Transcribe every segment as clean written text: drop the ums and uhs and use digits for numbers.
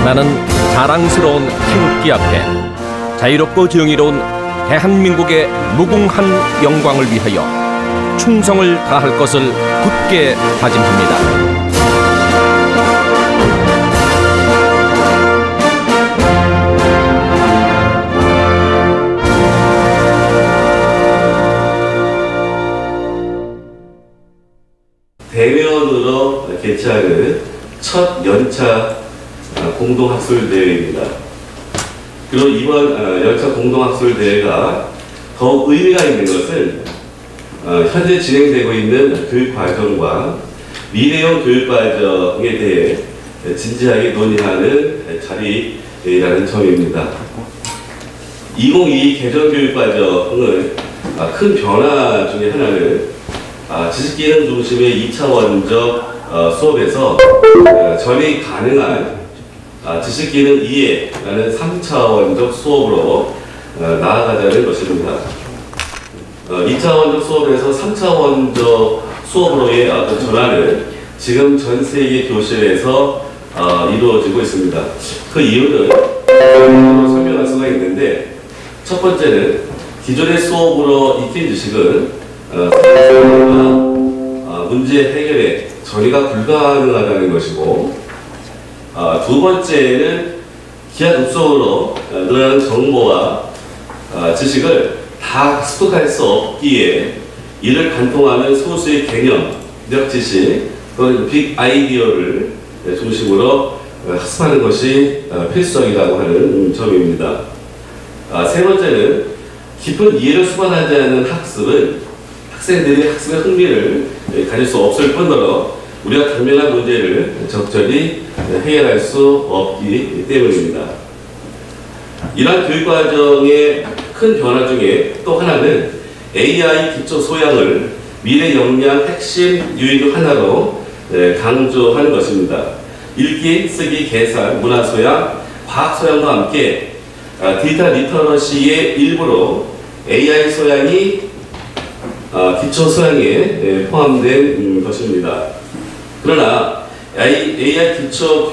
나는 자랑스러운 태극기 앞에 자유롭고 정의로운 대한민국의 무궁한 영광을 위하여 충성을 다할 것을 굳게 다짐합니다. 대면으로 개최하는 첫 연차 공동학술대회입니다. 그리고 이번 연차 공동학술대회가 더욱 의미가 있는 것은 현재 진행되고 있는 교육과정과 미래형 교육과정에 대해 진지하게 논의하는 자리라는 점입니다. 2022 개정교육과정은 큰 변화 중에 하나는 지식기능 중심의 2차원적 수업에서 전이 가능한 지식기능 이해라는 3차원적 수업으로 나아가자는 것입니다. 2차원적 수업에서 3차원적 수업으로의 어떤 전환은 지금 전 세계 교실에서 이루어지고 있습니다. 그 이유는 설명할 수가 있는데, 첫 번째는 기존의 수업으로 익힌 지식은 문제 해결에 처리가 불가능하다는 것이고, 두 번째는 기하급수로 늘어나는 정보와 지식을 다 습득할 수 없기에 이를 관통하는 소수의 개념적 지식 또는 빅 아이디어를 중심으로 학습하는 것이 필수적이라고 하는 점입니다. 세 번째는 깊은 이해를 수반하지 않는 학습은 학생들이 학습의 흥미를 가질 수 없을 뿐더러 우리가 당면한 문제를 적절히 해결할 수 없기 때문입니다. 이러한 교육과정의 큰 변화 중에 또 하나는 AI 기초 소양을 미래 역량 핵심 유의 중 하나로 강조하는 것입니다. 읽기, 쓰기, 계산, 문화 소양, 과학 소양과 함께 디지털 리터러시의 일부로 AI 소양이 기초 소양에 포함된 것입니다. 그러나 AI 기초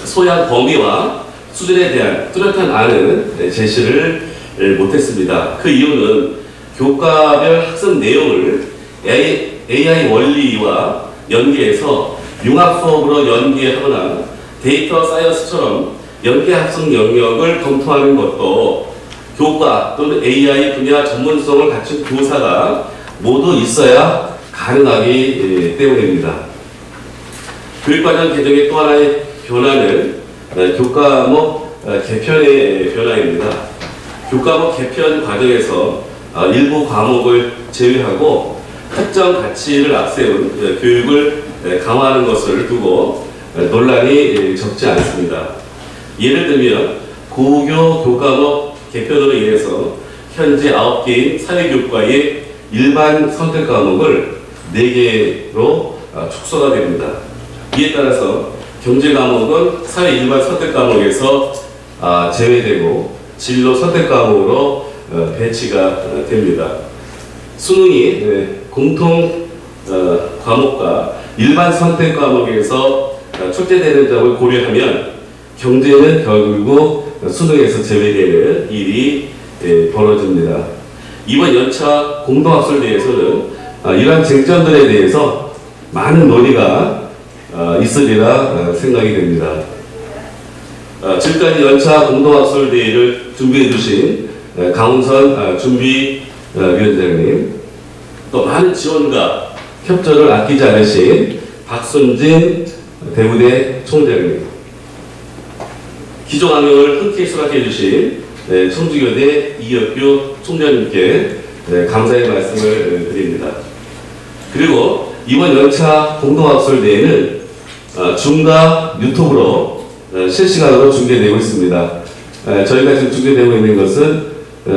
소양 범위와 수준에 대한 뚜렷한 안은 제시를 못했습니다. 그 이유는 교과별 학습 내용을 AI 원리와 연계해서 융합 수업으로 연계하거나 데이터 사이언스처럼 연계 학습 영역을 검토하는 것도 교과 또는 AI 분야 전문성을 갖춘 교사가 모두 있어야 가능하기 때문입니다. 교육과정 개정의 또 하나의 변화는 교과목 개편의 변화입니다. 교과목 개편 과정에서 일부 과목을 제외하고 특정 가치를 앞세운 교육을 강화하는 것을 두고 논란이 적지 않습니다. 예를 들면 고교 교과목 개편으로 인해서 현재 9개인 사회교과의 일반 선택 과목을 4개로 축소가 됩니다. 이에 따라서 경제 과목은 사회 일반 선택 과목에서 제외되고 진로 선택 과목으로 배치가 됩니다. 수능이 공통 과목과 일반 선택 과목에서 출제되는 점을 고려하면 경제는 결국 수능에서 제외되는 일이 벌어집니다. 이번 연차 공동학술대회에서는 이러한 쟁점들에 대해서 많은 논의가 있으리라 생각이 됩니다. 지금까지 연차 공동학술대회를 준비해 주신 강훈선 준비위원장님, 또 많은 지원과 협조를 아끼지 않으신 박순진 대구대 총장님, 기존학령을 흔쾌히 수락해 주신 청주교대 이혁규 총장님께 감사의 말씀을 드립니다. 그리고 이번 연차 공동학술대회는 줌과 유튜브로 실시간으로 중계되고 있습니다. 저희가 지금 중계되고 있는 것은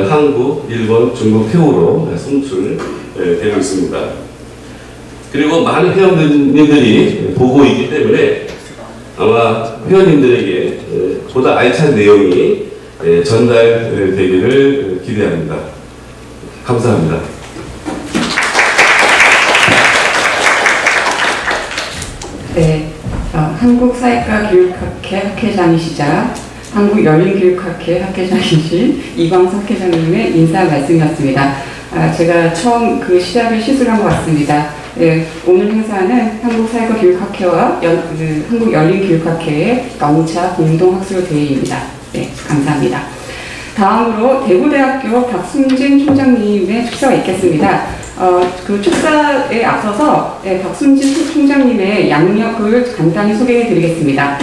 한국, 일본, 중국, 태국으로 송출되고 있습니다. 그리고 많은 회원님들이 보고 있기 때문에 아마 회원님들에게 보다 알찬 내용이 전달되기를 기대합니다. 감사합니다. 네, 한국사회과교육학회 학회장이시자 한국열린교육학회 학회장이신 이광석 학회장님의 인사 말씀이었습니다. 제가 처음 그 시작을 시술한 것 같습니다. 오늘 행사는 한국사회과교육학회와 한국열린교육학회의 영차 공동학술대회입니다. 네, 감사합니다. 다음으로 대구대학교 박순진 총장님의 축사가 있겠습니다. 그 축사에 앞서서 박순진 총장님의 양력을 간단히 소개해 드리겠습니다.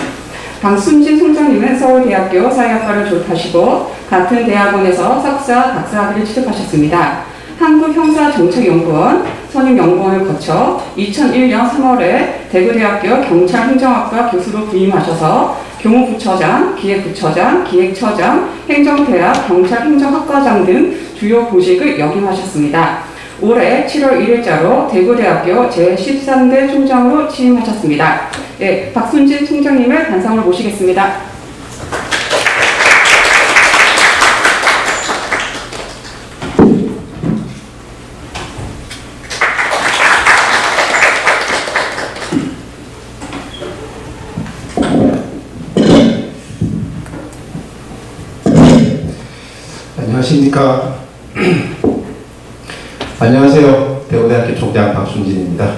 박순진 총장님은 서울대학교 사회학과를 졸업하시고 같은 대학원에서 석사, 박사학위를 취득하셨습니다. 한국형사정책연구원 선임연구원을 거쳐 2001년 3월에 대구대학교 경찰행정학과 교수로 부임하셔서 교무부처장, 기획부처장, 기획처장, 행정대학, 경찰행정학과장 등 주요 보직을 역임하셨습니다. 올해 7월 1일자로 대구대학교 제13대 총장으로 취임하셨습니다. 네, 박순진 총장님을 단상으로 모시겠습니다. 안녕하십니까. 안녕하세요. 대구대학교 총장 박순진입니다.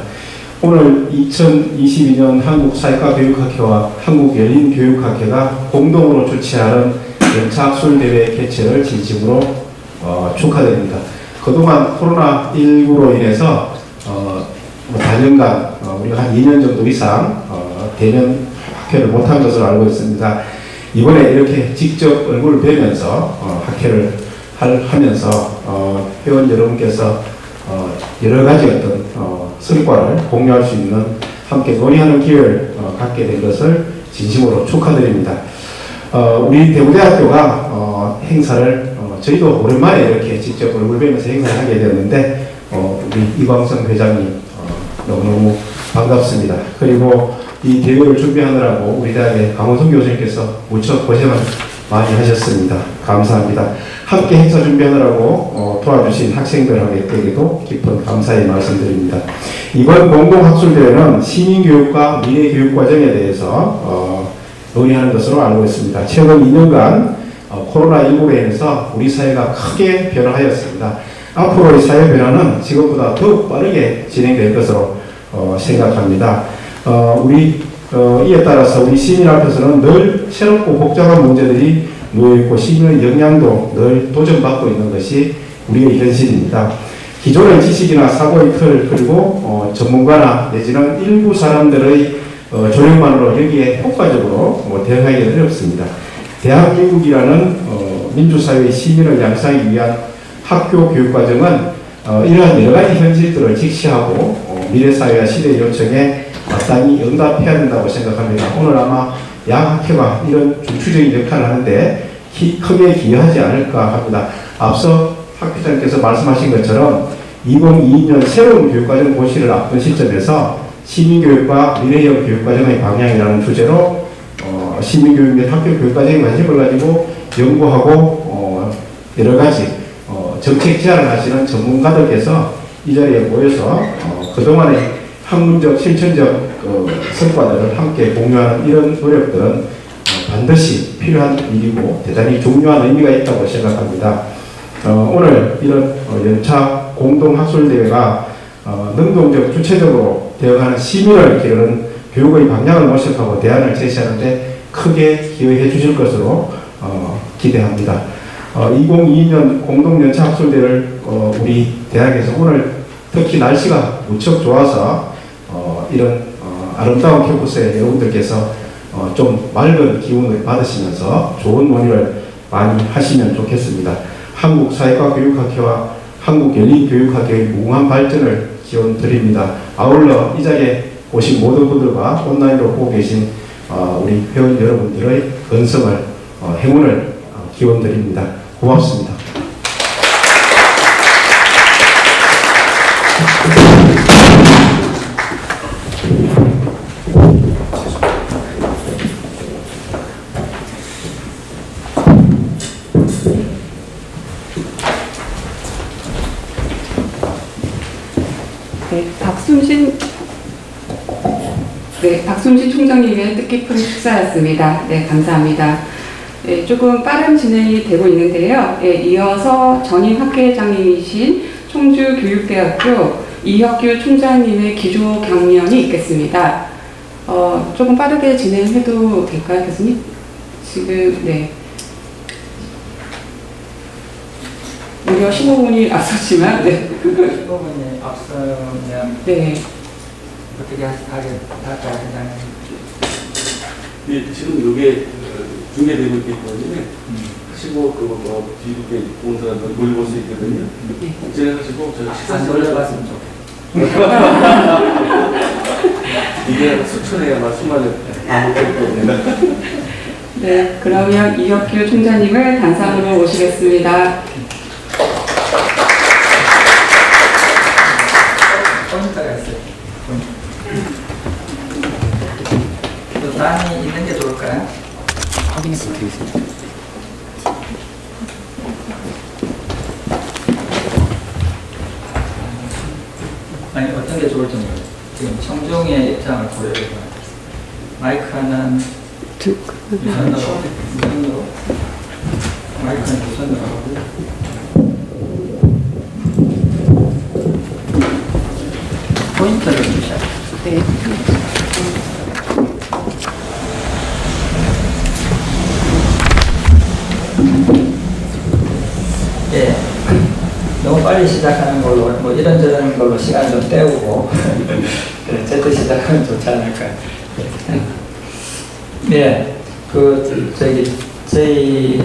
오늘 2022년 한국사회과교육학회와 한국열린교육학회가 공동으로 주최하는 연차학술대회 개최를 진심으로 축하드립니다. 그동안 코로나19로 인해서 4년간 우리가 한 2년 정도 이상 대면 학회를 못한 것으로 알고 있습니다. 이번에 이렇게 직접 얼굴을 뵈면서 학회를 하면서 회원 여러분께서 여러 가지 어떤 성과를 공유할 수 있는 함께 논의하는 기회를 갖게 된 것을 진심으로 축하드립니다. 우리 대구대학교가 행사를 저희도 오랜만에 이렇게 직접 얼굴 뵈면서 행사를 하게 되었는데 우리 이광성 회장님 너무너무 반갑습니다. 그리고 이 대회를 준비하느라고 우리 대학의 강원성 교수님께서 무척 고생을 많이 하셨습니다. 감사합니다. 함께 행사 준비하느라고 도와주신 학생들에게도 깊은 감사의 말씀드립니다. 이번 공동학술대회는 시민교육과 미래교육과정에 대해서 논의하는 것으로 알고 있습니다. 최근 2년간 코로나19로 인해서 우리 사회가 크게 변화하였습니다. 앞으로의 사회 변화는 지금보다 더욱 빠르게 진행될 것으로 생각합니다. 이에 따라서 우리 시민 앞에서는 늘 새롭고 복잡한 문제들이 놓여있고 시민의 역량도 늘 도전받고 있는 것이 우리의 현실입니다. 기존의 지식이나 사고의 틀 그리고 전문가나 내지는 일부 사람들의 조력만으로 여기에 효과적으로 대응하기 어렵습니다. 대한민국이라는 민주사회의 시민을 양성하기 위한 학교 교육과정은 이러한 여러가지 현실들을 직시하고 미래사회와 시대의 요청에 마땅히 응답해야 된다고 생각합니다. 오늘 아마 양학회가 이런 중추적인 역할을 하는데 크게 기여하지 않을까 합니다. 앞서 학 회장께서 말씀하신 것처럼 2022년 새로운 교육과정 고시를 앞둔 시점에서 시민교육과 미래형 교육과정의 방향이라는 주제로 시민교육 및 학교 교육과정에 관심을 가지고 연구하고 여러 가지 정책 제안을 하시는 전문가들께서 이 자리에 모여서 그동안의 학문적, 실천적 성과들을 함께 공유하는 이런 노력들은 반드시 필요한 일이고 대단히 중요한 의미가 있다고 생각합니다. 오늘 이런 연차 공동학술대회가 능동적, 주체적으로 대응하는 시민을 기르는 교육의 방향을 모색하고 대안을 제시하는 데 크게 기여해 주실 것으로 기대합니다. 2022년 공동연차학술대회를 우리 대학에서 오늘 특히 날씨가 무척 좋아서 이런 아름다운 캠퍼스에 여러분들께서 좀 맑은 기운을 받으시면서 좋은 논의를 많이 하시면 좋겠습니다. 한국사회과교육학회와 한국열린교육학회의 무궁한 발전을 기원드립니다. 아울러 이 자리에 오신 모든 분들과 온라인으로 보고 계신 우리 회원 여러분들의 건성을 행운을 기원드립니다. 고맙습니다. 네, 박순진 네, 박순진 총장님의 뜻깊은 축사였습니다. 네, 감사합니다. 네, 조금 빠른 진행이 되고 있는데요. 네, 이어서 전임 학회장님이신 청주교육대학교 이혁규 총장님의 기조 강연이 있겠습니다. 조금 빠르게 진행해도 될까요, 교수님? 지금, 네. 무려 15분이 앞섰지만, 네. 15분이 앞서면 네. 어떻게 할까요, 회장님? 예, 지금 이게 중계되고 있기 때문에 하시고 그거 뒤에 본 사람들 물어볼 수 있거든요. 진행하시고 저희 식사 안 돌려봤으면 좋겠어요. 이게 수천에 수많은 네, 그러면 이혁규 총장님을 단상으로 모시겠습니다. 포인트가 있어요. 또 단이 있는 게 좋을까요? 확인해서 드리겠습니다. 아니, 어떤 게 좋을지 모르겠어요. 지금 청중의 입장을 고려해서 마이크는 우선으로 마이크는 우선으로 하고요. 포인트를 주셔야 돼요. 네. 예. 너무 빨리 시작하는 걸로, 뭐 이런저런 걸로 시간 좀 때우고, 제때 시작하면 좋지 않을까요? 네. 저희,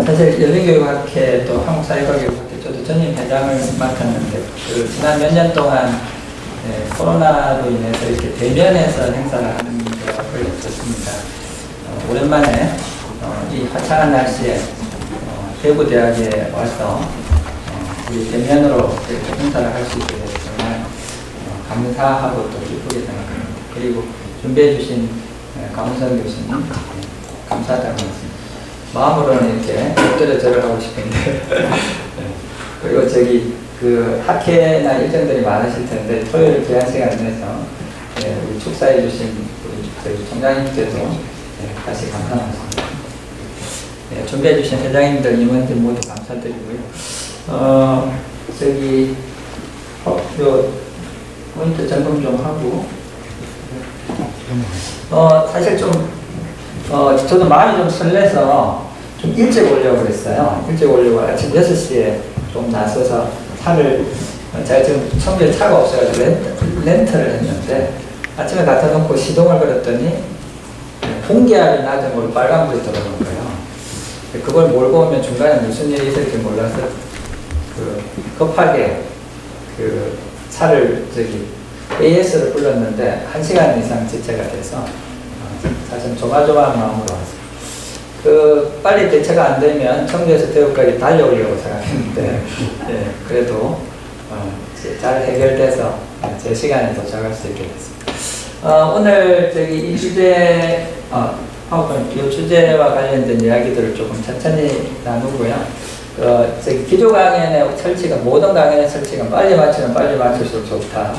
사실 열린교육학회 또 한국사회과교육학회 저도 전임 회장을 맡았는데, 지난 몇 년 동안 코로나로 인해서 이렇게 대면에서 행사를 하는 게 거의 없었습니다. 오랜만에 이 화창한 날씨에 대구대학에 와서 우리 대면으로 이렇게 행사를 할 수 있게 돼서 정말 감사하고 또 기쁘게 생각합니다. 그리고 준비해 주신 강우선 교수님 감사하다고 했습니다. 마음으로는 이렇게 엎드려 절을 하고 싶은데 그리고 학회나 일정들이 많으실 텐데 토요일 귀한 시간을 내서 우리 축사해 주신 우리 총장님께도 다시 감사합니다. 준비해 주신 회장님들, 임원들 모두 감사드리고요. 요 포인트 점검 좀 하고 사실 저도 마음이 좀 설레서 좀 일찍 오려고 그랬어요. 일찍 오려고 아침 6시에 좀 나서서 제가 지금 청주에 차가 없어가지고 렌트를 했는데 아침에 갖다 놓고 시동을 걸었더니 공기압이 낮은 걸로 빨간불이 들어오는 거예요. 그걸 몰고 오면 중간에 무슨 일이 있을지 몰라서 급하게 차를 AS를 불렀는데 1시간 이상 지체가 돼서 사실 조마조마한 마음으로 왔어요. 빨리 대처가 안 되면 청주에서 대구까지 달려오려고 생각했는데 그래도 잘 해결돼서 제 시간에 도착할 수 있게 됐습니다. 오늘 이 주제 이 주제와 관련된 이야기들을 조금 천천히 나누고요. 기조 강연의 설치가, 모든 강연의 설치가 빨리 맞추면 빨리 맞출수록 좋다.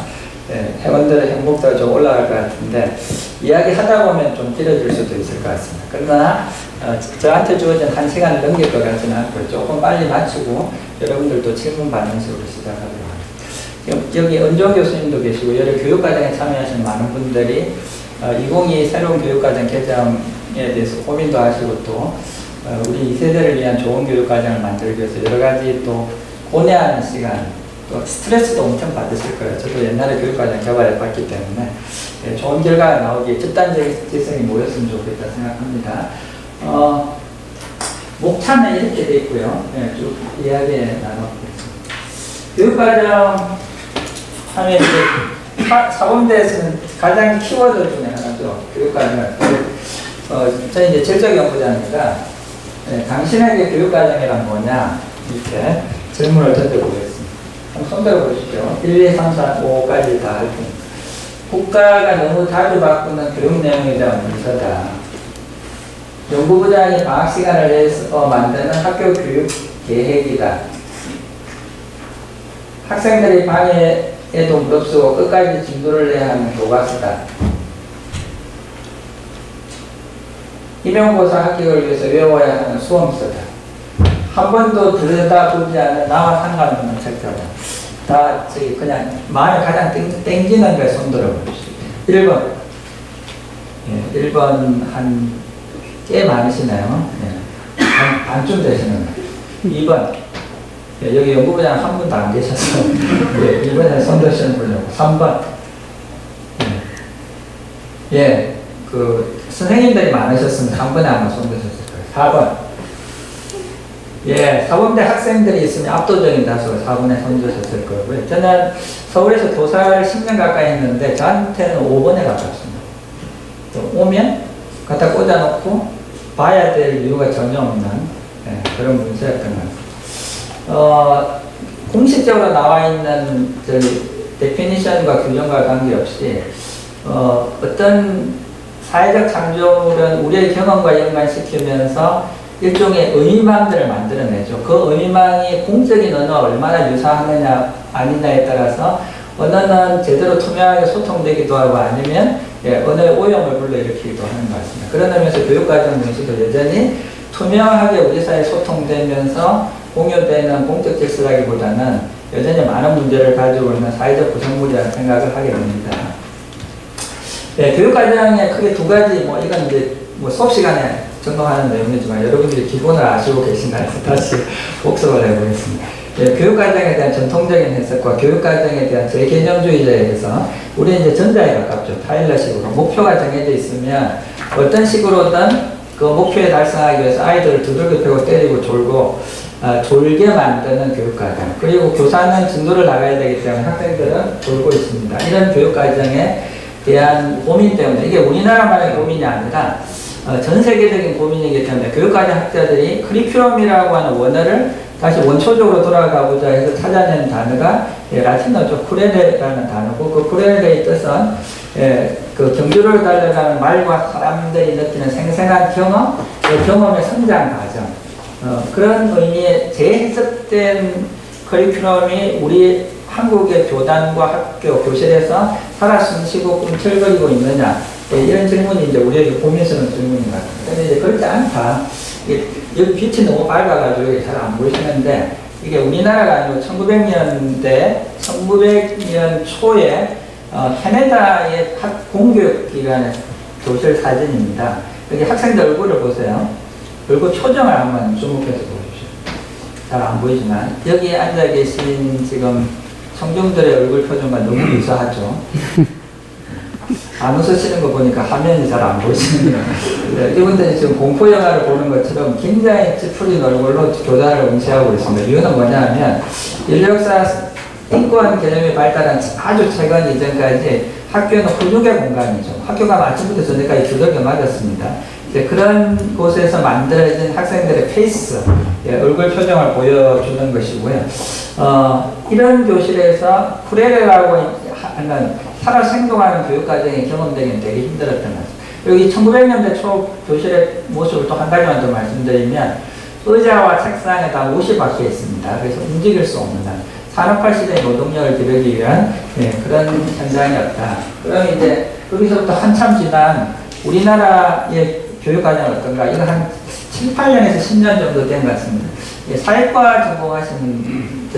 회원들의 행복도가 좀 올라갈 것 같은데, 이야기 하다 보면 좀 길어질 수도 있을 것 같습니다. 그러나, 저한테 주어진 1시간을 넘길 것 같지는 않고, 조금 빨리 맞추고, 여러분들도 질문 받는 식으로 시작하도록 하겠습니다. 여기 은종 교수님도 계시고, 여러 교육과정에 참여하시는 많은 분들이 2022 새로운 교육과정 개정에 대해서 고민도 하시고 또 우리 2세대를 위한 좋은 교육과정을 만들기 위해서 여러 가지 또 고뇌하는 시간, 또 스트레스도 엄청 받으실 거예요. 저도 옛날에 교육과정 개발해 봤기 때문에 좋은 결과가 나오기에 집단지성이 모였으면 좋겠다 생각합니다. 목차는 이렇게 돼 있고요. 쭉 이야기해 나눠보겠습니다. 교육과정 하면 이제 사범대에서는 가장 키워드 중에 하나죠. 교육과정을. 저는 이제 질적연구자입니다. 당신에게 교육과정이란 뭐냐? 이렇게 질문을 던져보겠습니다. 한번 손들어 보십시오. 1, 2, 3, 4, 5까지 다 할 테니까. 국가가 너무 자주 바꾸는 교육 내용에 대한 문서다. 연구부장이 방학시간을 내서 만드는 학교 교육 계획이다. 학생들이 방에 에도 무릅쓰고 끝까지 진도를 내야 하는 교과서다. 임용고사 합격을 위해서 외워야 하는 수험서다. 한 번도 들여다보지 않은 나와 상관없는 책들다. 다 저기 그냥 마음에 가장 땡기는 걸 손들어 보십시오. 1번. 예, 1번 꽤 많으시네요. 예, 반쯤 되시는 거예요. 2번. 예, 여기 연구부장 한 분도 안 계셔서 예, 2번에 손드시는 분이고. 3번. 예, 그 선생님들이 많으셨으면 한 번에 아마 손드셨을 거예요. 4번. 예, 사범대 학생들이 있으면 압도적인 다수가 4번에 손드셨을 거고요. 저는 서울에서 교사를 10년 가까이 했는데 저한테는 5번에 가깝습니다. 오면 갖다 꽂아놓고 봐야 될 이유가 전혀 없는 그런 문제였던 것 같아요. 공식적으로 나와 있는 데피니션과 규정과 관계없이 어떤 사회적 창조물은 우리의 경험과 연관시키면서 일종의 의미망들을 만들어내죠. 그 의미망이 공적인 언어와 얼마나 유사하느냐 아니냐에 따라서 언어는 제대로 투명하게 소통되기도 하고 아니면 언어의 오염을 불러일으키기도 하는 것 같습니다. 그런 의미에서 교육과정 문제도 여전히 투명하게 우리 사이에 소통되면서 공유되는 공적 질서라기보다는 여전히 많은 문제를 가지고 있는 사회적 구성물이라는 생각을 하게 됩니다. 네, 교육과정에 크게 두 가지, 이건 이제 수업 시간에 전공하는 내용이지만 여러분들이 기본을 아시고 계신가요? 다시 복습을 해보겠습니다. 예, 교육과정에 대한 전통적인 해석과 교육과정에 대한 재개념주의자에 의해서 우리는 이제 전자에 가깝죠. 타일러식으로. 목표가 정해져 있으면 어떤 식으로든 그 목표에 달성하기 위해서 아이들을 두들겨 패고 때리고 졸게 만드는 교육과정. 그리고 교사는 진도를 나가야 되기 때문에 학생들은 졸고 있습니다. 이런 교육과정에 대한 고민 때문에 이게 우리나라만의 고민이 아니라 전 세계적인 고민이기 때문에 교육과정 학자들이 커리큘럼이라고 하는 원어를 다시 원초적으로 돌아가보자 해서 찾아낸 단어가 라틴어죠. 쿠레레라는 단어고 그 쿠레레의 뜻은 그 경주를 달려가는 말과 사람들이 느끼는 생생한 경험, 그 경험의 성장 과정 그런 의미의 재해석된 커리큘럼이 우리 한국의 교단과 학교, 교실에서 살아 숨쉬고 꿈틀거리고 있느냐 이런 질문이 이제 우리에게 고민스러운 질문인 것 같아요. 근데 이제 그렇지 않다. 여기 빛이 너무 밝아가지고 잘 안 보이시는데 이게 우리나라가 아니고 1900년 초에 캐나다의 공교육기관의 교실 사진입니다. 여기 학생들 얼굴을 보세요. 얼굴 표정을 한번 주목해서 보십시오. 잘 안 보이지만 여기 앉아 계신 지금 청중들의 얼굴 표정과 너무 유사하죠. 안 웃으시는 거 보니까 화면이 잘 안 보이시네요. 이분들이 지금 공포영화를 보는 것처럼 굉장히 찌푸린 얼굴로 교단을 응시하고 있습니다. 이유는 뭐냐면 인류역사 인권 개념이 발달한 아주 최근 이전까지 학교는 훈육의 공간이죠. 학교가 아침부터 저녁까지 두들겨 맞았습니다. 그런 곳에서 만들어진 학생들의 페이스, 얼굴 표정을 보여주는 것이고요. 이런 교실에서 쿠레레라고 하는 살아 생동하는 교육과정이 경험되기는 되게 힘들었던 것 같습니다. 여기 1900년대 초 교실의 모습을 또 한 가지만 더 말씀드리면 의자와 책상에 다 옷이 박혀 있습니다. 그래서 움직일 수 없는 산업화 시대의 노동력을 기르기 위한 그런 현장이었다. 그럼 이제 거기서부터 한참 지난 우리나라의 교육과정은 어떤가? 이거 한 7, 8년에서 10년 정도 된 것 같습니다. 사회과 전공하시는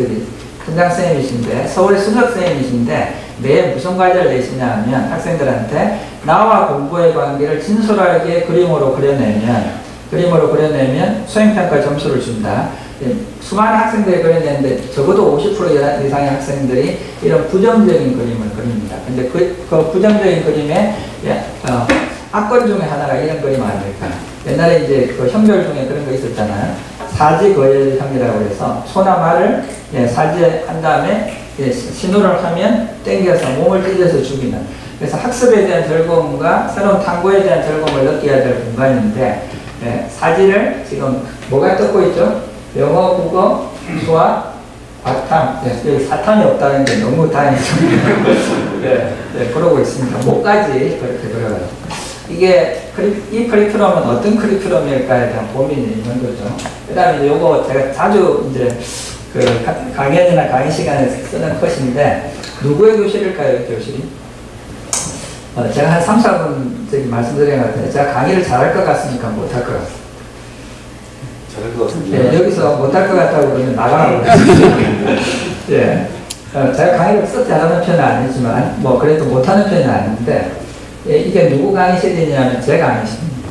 선생님이신데 서울의 수석선생님이신데 매일 무슨 과제를 내시냐 하면 학생들한테 나와 공부의 관계를 진솔하게 그림으로 그려내면 수행평가 점수를 준다. 수많은 학생들이 그려내는데 적어도 50% 이상의 학생들이 이런 부정적인 그림을 그립니다. 근데 그 부정적인 그림에 악권 중에 하나가 이런 그림 아닐까. 옛날에 이제 그 형별 중에 그런 거 있었잖아요. 사지거열형이라고 해서 소나 말을 사지한 다음에 신호를 하면 땡겨서 몸을 찢어서 죽이는. 그래서 학습에 대한 즐거움과 새로운 탐구에 대한 즐거움을 느껴야 될 공간인데 사지를 지금 뭐가 뜯고 있죠? 영어, 국어, 수학, 과탐. 여기 사탐이 없다는 게 너무 다행입니다. 그러고 있습니다. 뭐까지 그렇게 그려가지고. 이 커리큘럼은 어떤 커리큘럼일까에 대한 고민이 있는 거죠. 그 다음에 요거 제가 자주 이제 그 강연이나 강의 시간에 쓰는 컷인데, 누구의 교실일까요, 이 교실이? 제가 한 3, 4분 저기 말씀드린 것 같은데, 제가 강의를 잘할 것 같습니까? 못할 것 같습니다. 잘할 것 같습니다. 네, 여기서 못할 것 같다고 그러면 나가라고 예. 제가 강의를 썩 잘하는 편은 아니지만, 뭐, 그래도 못하는 편은 아닌데, 예, 이게 누구 강의실이냐면 제 강의실입니다.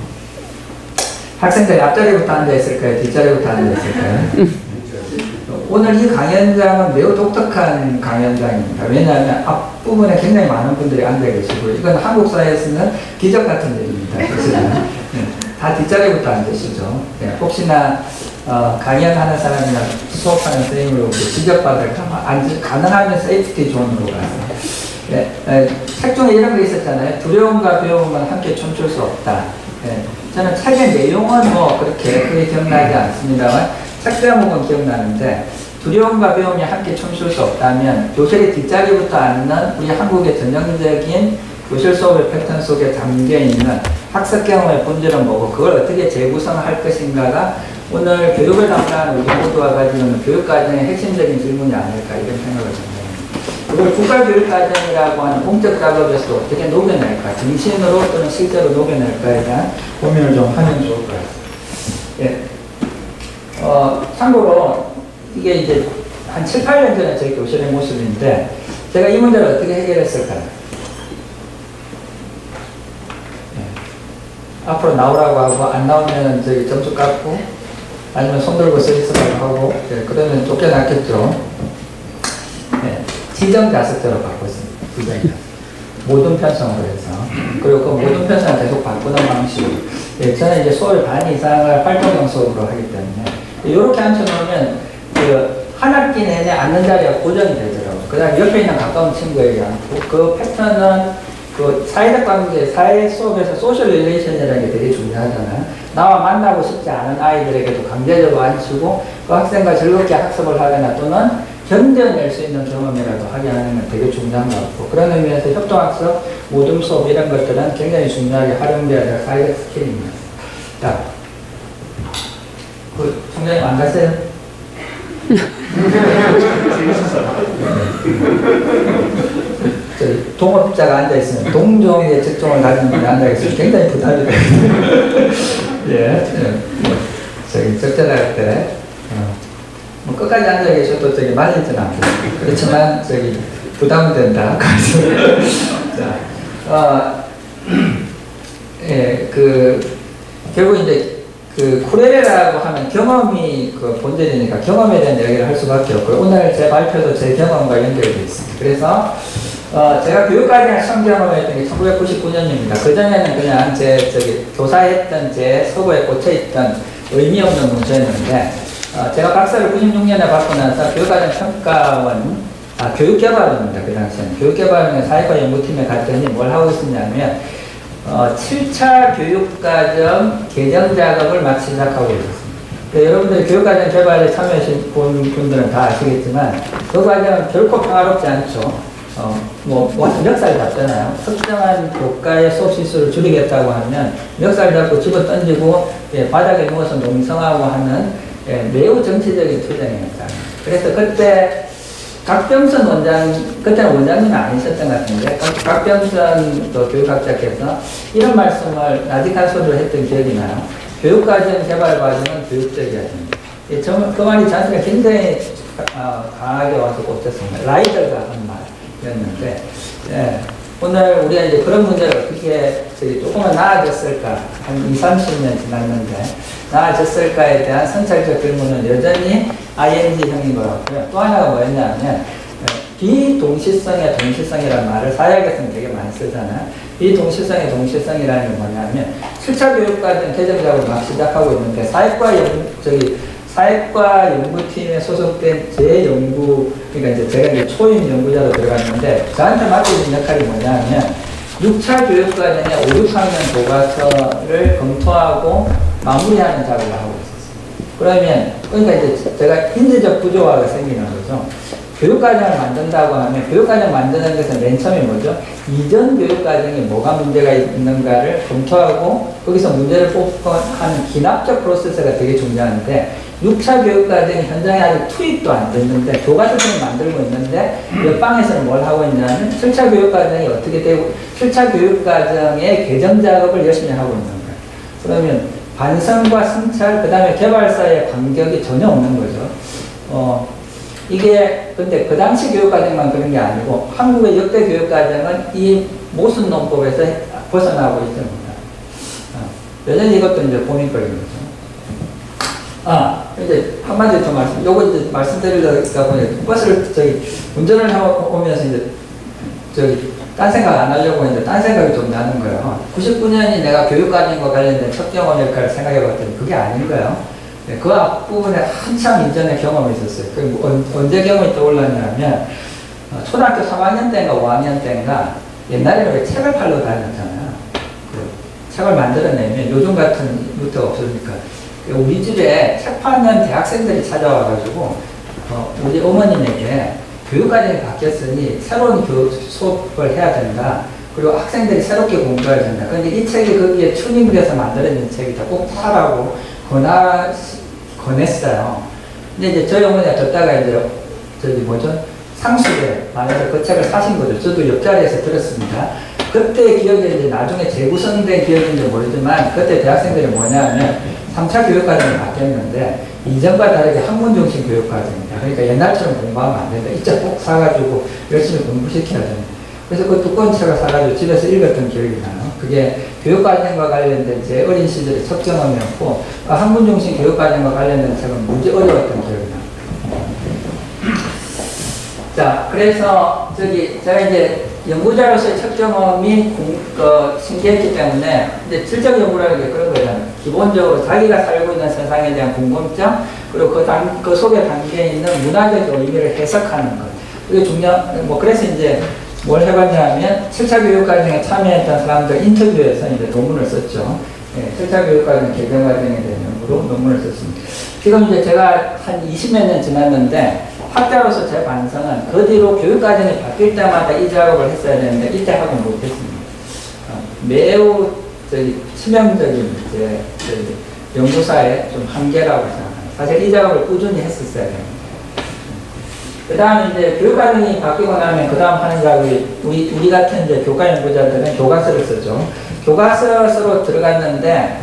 학생들이 앞자리부터 앉아있을까요? 뒷자리부터 앉아있을까요? 오늘 이 강연장은 매우 독특한 강연장입니다. 왜냐하면 앞부분에 굉장히 많은 분들이 앉아 계시고, 이건 한국 사회에서는 기적 같은 일입니다. 다 뒷자리부터 앉으시죠. 네, 혹시나 강연하는 사람이나 수업하는 선생님으로 지적받을까 가능하면 세이프티 존으로 가서. 네, 책 중에 이런 거 있었잖아요. 두려움과 배움은 함께 춤출 수 없다. 네, 저는 책의 내용은 뭐 그렇게 크게 기억나지 않습니다만 책 제목은 기억나는데, 두려움과 배움이 함께 춤출 수 없다면 교실의 뒷자리부터 앉는 우리 한국의 전형적인 교실 수업의 패턴 속에 담겨있는 학습 경험의 본질은 뭐고 그걸 어떻게 재구성할 것인가가 오늘 교육을 담당하는 우리 모두가 가지고 있는 교육과정의 핵심적인 질문이 아닐까, 이런 생각을 합니다. 그걸 국가교육과정이라고 하는 공적 작업에서 어떻게 녹여낼까, 정신으로 또는 실제로 녹여낼까에 대한 고민을 좀 하면 좋을 것 같습니다. 예. 참고로 이게 이제 한 7, 8년 전에 제 교실의 모습인데, 제가 이 문제를 어떻게 해결했을까요? 앞으로 나오라고 하고, 안 나오면 저기 점수 깎고, 아니면 손 들고 서 있으라고 하고, 네, 그러면 쫓겨났겠죠. 네, 지정자습제로 바꿨습니다. 지정자습제. 모든 편성으로 해서. 그리고 그 모든 편성을 계속 바꾸는 방식. 네, 저는 이제 수업의 반 이상을 활동형 수업으로 하기 때문에, 이렇게 앉혀놓으면, 한 학기 내내 앉는 자리가 고정이 되더라고요. 그 다음에 옆에 있는 가까운 친구에게 앉고, 그 패턴은 그 사회적 관계, 사회 수업에서 소셜 릴레이션이라는 게 되게 중요하잖아요. 나와 만나고 싶지 않은 아이들에게도 강제적으로 앉히고, 그 학생과 즐겁게 학습을 하거나 또는 견뎌낼 수 있는 경험이라도 하게 하는 건 되게 중요한 것 같고, 그런 의미에서 협동학습, 모둠 수업 이런 것들은 굉장히 중요하게 활용되어야 될 사회적 스킬입니다. 자, 그 총장님 안 가세요? 동업자가 앉아있으면 동종의 직종을 가진 분이 앉아있으면 굉장히 부담이 되거든요. 예. 저기 적절할 때 뭐 끝까지 앉아 계셔도 저기 말리지는 않겠습니다. 그렇지만 저기 부담된다. 자, 예, 결국 이제 쿠레레라고 하면 경험이 그 본질이니까 경험에 대한 이야기를 할 수밖에 없고요. 오늘 제 발표도 제 경험과 연결되어 있습니다. 그래서 제가 교육과정에 시험 경험을 했던 게 1999년입니다. 그전에는 그냥 교사했던 제 서구에 꽂혀있던 의미 없는 문제였는데, 제가 박사를 96년에 받고 나서 교육과정 평가원, 교육개발원입니다. 그 당시에는. 교육개발원의 사회과 연구팀에 갔더니 뭘 하고 있었냐면, 7차 교육과정 개정 작업을 막 시작하고 있었습니다. 여러분들이 교육과정 개발에 참여하신 분들은 다 아시겠지만, 그 과정은 결코 평화롭지 않죠. 멱살 잡잖아요. 특정한 교과의 수업 실수를 줄이겠다고 하면 멱살 잡고 집어 던지고 바닥에 누워서 농성하고 하는 매우 정치적인 투쟁이었다. 그래서 그때 각병선 원장, 그때는 원장님은 아니셨던 것 같은데, 각병선 교육학자께서 이런 말씀을 나직한 소리를 했던 기억이 나요. 교육과정 개발 과정은 교육적이어야 됩니다. 그 말이 저한테 굉장히 강하게 와서 꽂혔습니다. 라이더가 한 말이었는데, 예, 오늘 우리가 이제 그런 문제를 어떻게 조금은 나아졌을까, 한 20, 30년 지났는데 나아졌을까에 대한 선찰적 질문은 여전히 ING형인 것 같고요. 또 하나가 뭐였냐면, 비동시성의 동시성이라는 말을 사회학에서는 되게 많이 쓰잖아요. 비동시성의 동시성이라는 게 뭐냐면, 7차 교육과정 개정 작업을 막 시작하고 있는데, 사회과 연구팀에 소속된 제 연구, 그러니까 이제 제가 이제 초임 연구자로 들어갔는데, 저한테 맡겨진 역할이 뭐냐면, 6차 교육과정의 5, 6학년 교과서를 검토하고 마무리하는 작업을 하고 있었어요. 그러니까 이제 제가 인지적 구조화가 생기는 거죠. 교육과정을 만든다고 하면, 교육과정 만드는 것은 맨 처음에 뭐죠? 이전 교육과정에 뭐가 문제가 있는가를 검토하고 거기서 문제를 뽑고 하는 기납적 프로세스가 되게 중요한데, 6차 교육과정이 현장에 아직 투입도 안 됐는데 교과서를 만들고 있는데 옆방에서는 뭘 하고 있냐면 7차 교육과정이 어떻게 되고 7차 교육과정의 개정 작업을 열심히 하고 있는 거예요. 그러면 반성과 성찰, 그 다음에 개발사의 간격이 전혀 없는 거죠. 이게 근데 그 당시 교육과정만 그런 게 아니고 한국의 역대 교육과정은 이 모순 논법에서 벗어나고 있습니다. 여전히 이것도 이제 고민거리인 거죠. 이제 한마디 더 요거 이제 말씀드리려다 보니 버스를 운전을 하고 오면서 이제 딴 생각 안 하려고 했는데 딴 생각이 좀 나는 거예요. 99년이 내가 교육과정과 관련된 첫 경험일까를 생각해 봤더니 그게 아닌 거예요. 네, 그 앞부분에 한참 이전에 경험이 있었어요. 언제 경험이 떠올랐냐면 초등학교 3학년 때인가 5학년 때인가 옛날에는 왜 책을 팔러 다녔잖아요. 책을 만들어내면 요즘 같은 루트가 없으니까 우리 집에 책 파는 대학생들이 찾아와가지고 우리 어머님에게 교육과정이 바뀌었으니 새로운 교육 수업을 해야 된다. 그리고 학생들이 새롭게 공부해야 된다. 그런데 이 책이 거기에 튜닝돼서 만들어진 책이다. 꼭 사라고 권했어요. 근데 이제 저희 어머니가 듣다가 이제 상수에 만나서 그 책을 사신 거죠. 저도 옆자리에서 들었습니다. 그때 기억이 이제 나중에 재구성된 기억인지 모르지만 그때 대학생들이 뭐냐면 3차 교육과정이 바뀌었는데 이전과 다르게 학문중심 교육과정입니다. 그러니까 옛날처럼 공부하면 안 된다. 이 책 꼭 사가지고 열심히 공부시켜야 된다. 그래서 그 두꺼운 책을 사가지고 집에서 읽었던 기억이 나요. 그게 교육과정과 관련된 제 어린 시절의 첫 경험이었고 학문중심 교육과정과 관련된 책은 무지 어려웠던 기억이 나요. 자, 그래서 제가 이제 연구자로서의 첫 경험이 신기했기 때문에 이제 질적 연구라는 게 그런 거잖아요. 기본적으로 자기가 살고 있는 세상에 대한 궁금증 그리고 그 속에 담겨 있는 문화적 의미를 해석하는 것. 그게 그래서 이제 뭘 해봤냐면 7차 교육과정에 참여했던 사람들 인터뷰에서 이제 논문을 썼죠. 네, 7차 교육과정 개정 과정에 대한 연구로 논문을 썼습니다. 지금 이제 제가 한 20몇 년 지났는데 학자로서 제 반성은 그 뒤로 교육과정이 바뀔 때마다 이 작업을 했어야 되는데 이때 하고 못했습니다. 매우 치명적인 연구사의 좀 한계라고 생각합니다. 사실 이 작업을 꾸준히 했었어야 됩니다. 그 다음에 이제 교육과정이 바뀌고 나면 그 다음 하는 작업이 우리 같은 이제 교과 연구자들은 교과서를 쓰죠. 교과서로 들어갔는데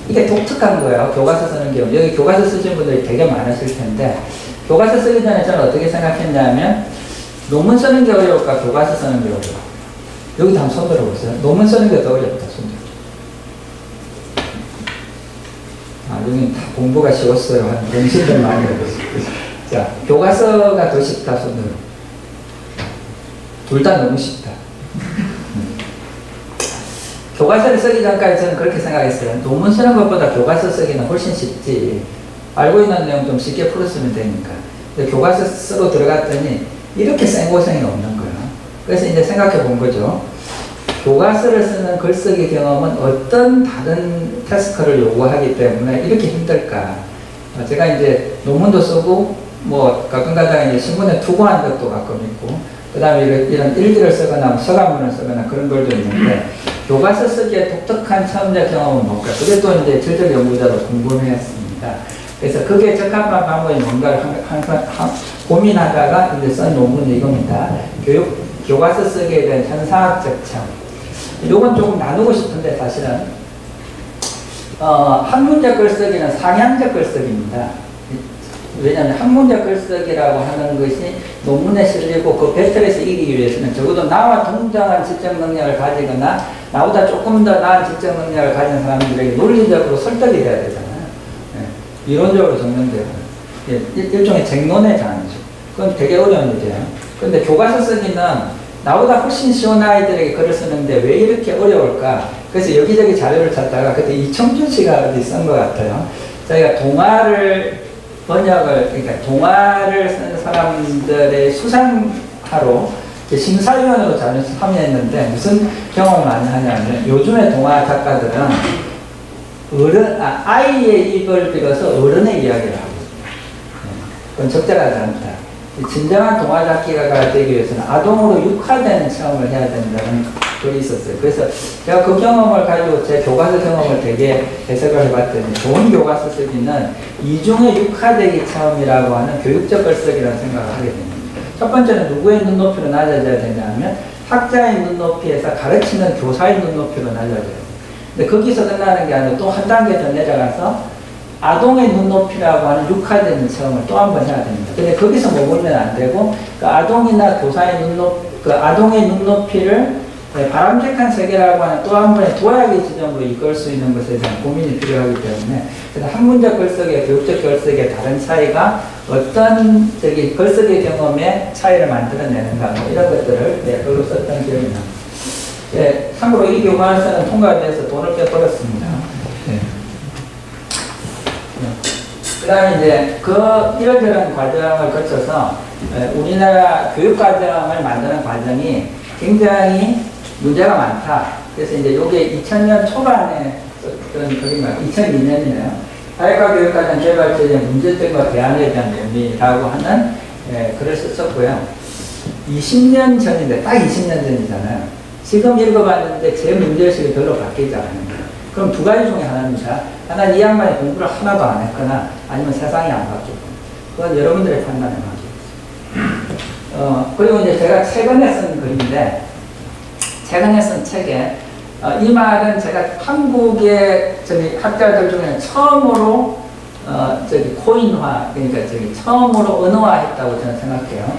이게 독특한 거예요. 교과서 쓰는 경우. 여기 교과서 쓰신 분들이 되게 많으실 텐데 교과서 쓰기 전에 저는 어떻게 생각했냐면 논문 쓰는 게 어려울까 교과서 쓰는 게 어려울까. 여기도 한번 손 들어보세요. 논문 쓰는 게 더 어렵다. 손 들어. 여기는 다 공부가 쉬웠어요. 한 연습을 많이 해봤어요. 자, 교과서가 더 쉽다. 손 들어. 둘 다 너무 쉽다. 교과서를 쓰기 전까지 저는 그렇게 생각했어요. 논문 쓰는 것보다 교과서 쓰기는 훨씬 쉽지. 알고 있는 내용 좀 쉽게 풀었으면 되니까. 근데 교과서 쓰러 들어갔더니 이렇게 생고생이 없는 거예요. 그래서 이제 생각해 본 거죠. 교과서를 쓰는 글쓰기 경험은 어떤 다른 태스크를 요구하기 때문에 이렇게 힘들까. 제가 이제 논문도 쓰고 가끔가다 이제 신문에 투고한 적도 가끔 있고 그 다음에 이런 일기를 쓰거나 서간문을 쓰거나 그런 걸도 있는데 교과서 쓰기에 독특한 처음적 경험은 뭘까? 그래도 이제 질적 연구자도 궁금해했습니다. 그래서 그게 적합한 방법이 뭔가를 항상 고민하다가 이제 쓴 논문이 이겁니다. 교과서 쓰기에 대한 현상학적 참. 이건 조금 나누고 싶은데 사실은 학문적 글쓰기는 상향적 글쓰기입니다. 왜냐하면 학문적 글쓰기라고 하는 것이 논문에 실리고 그 배틀에서 이기기 위해서는 적어도 나와 동등한 지적 능력을 가지거나 나보다 조금 더 나은 지적 능력을 가진 사람들에게 논리적으로 설득이 돼야 되잖아요. 네. 이론적으로 적는데요. 일종의 쟁론의 장이죠. 그건 되게 어려운 일이에요. 그런데 교과서 쓰기는 나보다 훨씬 쉬운 아이들에게 글을 쓰는데 왜 이렇게 어려울까? 그래서 여기저기 자료를 찾다가 그때 이청준 씨가 어디 쓴 것 같아요. 저희가 동화를 그러니까 동화를 쓰는 사람들의 수상하러 심사위원으로 참여했는데 무슨 경험을 많이 하냐면 요즘의 동화 작가들은 아이의 입을 빌어서 어른의 이야기를 하고 있습니다. 그건 적절하지 않다. 진정한 동화 작가가 되기 위해서는 아동으로 육화되는 체험을 해야 된다는 글이 있었어요. 그래서 제가 그 경험을 가지고 제 교과서 경험을 되게 해석을 해봤더니 좋은 교과서 쓰기는 이중의 육화되기 체험이라고 하는 교육적 글쓰기라는 생각을 하게 됩니다. 첫 번째는 누구의 눈높이로 낮아져야 되냐면 학자의 눈높이에서 가르치는 교사의 눈높이로 낮아져야 돼요. 근데 거기서 끝나는 게 아니라 또 한 단계 더 내려가서 아동의 눈높이라고 하는 육화되는 체험을 또 한 번 해야 됩니다. 근데 거기서 머물면 안 되고 그 아동이나 교사의 그 아동의 눈높이를 바람직한 세계라고 하는 또 한 번의 도약의 지점으로 이끌 수 있는 것에 대한 고민이 필요하기 때문에 그래서 학문적 글쓰기와 교육적 글쓰기의 다른 차이가 어떤 글쓰기 경험의 차이를 만들어내는가 뭐 이런 것들을 글로 썼던 기억이 납니다. 참고로 이 교과서는 통과돼서 돈을 꽤 벌었습니다. 그 다음에 이제 이런저런 과정을 거쳐서 우리나라 교육과정을 만드는 과정이 굉장히 문제가 많다. 그래서 이제 이게 2000년 초반에 썼던 글인가요? 2002년이네요. 사회과 교육과정 개발제의 문제점과 대안에 대한 논의라고 하는 글을 썼었고요. 20년 전인데, 딱 20년 전이잖아요. 지금 읽어봤는데 제 문제의식이 별로 바뀌지 않습니다. 그럼 두 가지 중에 하나입니다. 하나는 이 양반이 공부를 하나도 안 했거나 아니면 세상이 안 바뀌고. 그건 여러분들의 판단에 맡깁니다. 그리고 이제 제가 최근에 쓴 글인데, 최근에 쓴 책에 이 말은 제가 한국의 학자들 중에 처음으로 코인화, 그러니까 처음으로 언어화했다고 저는 생각해요.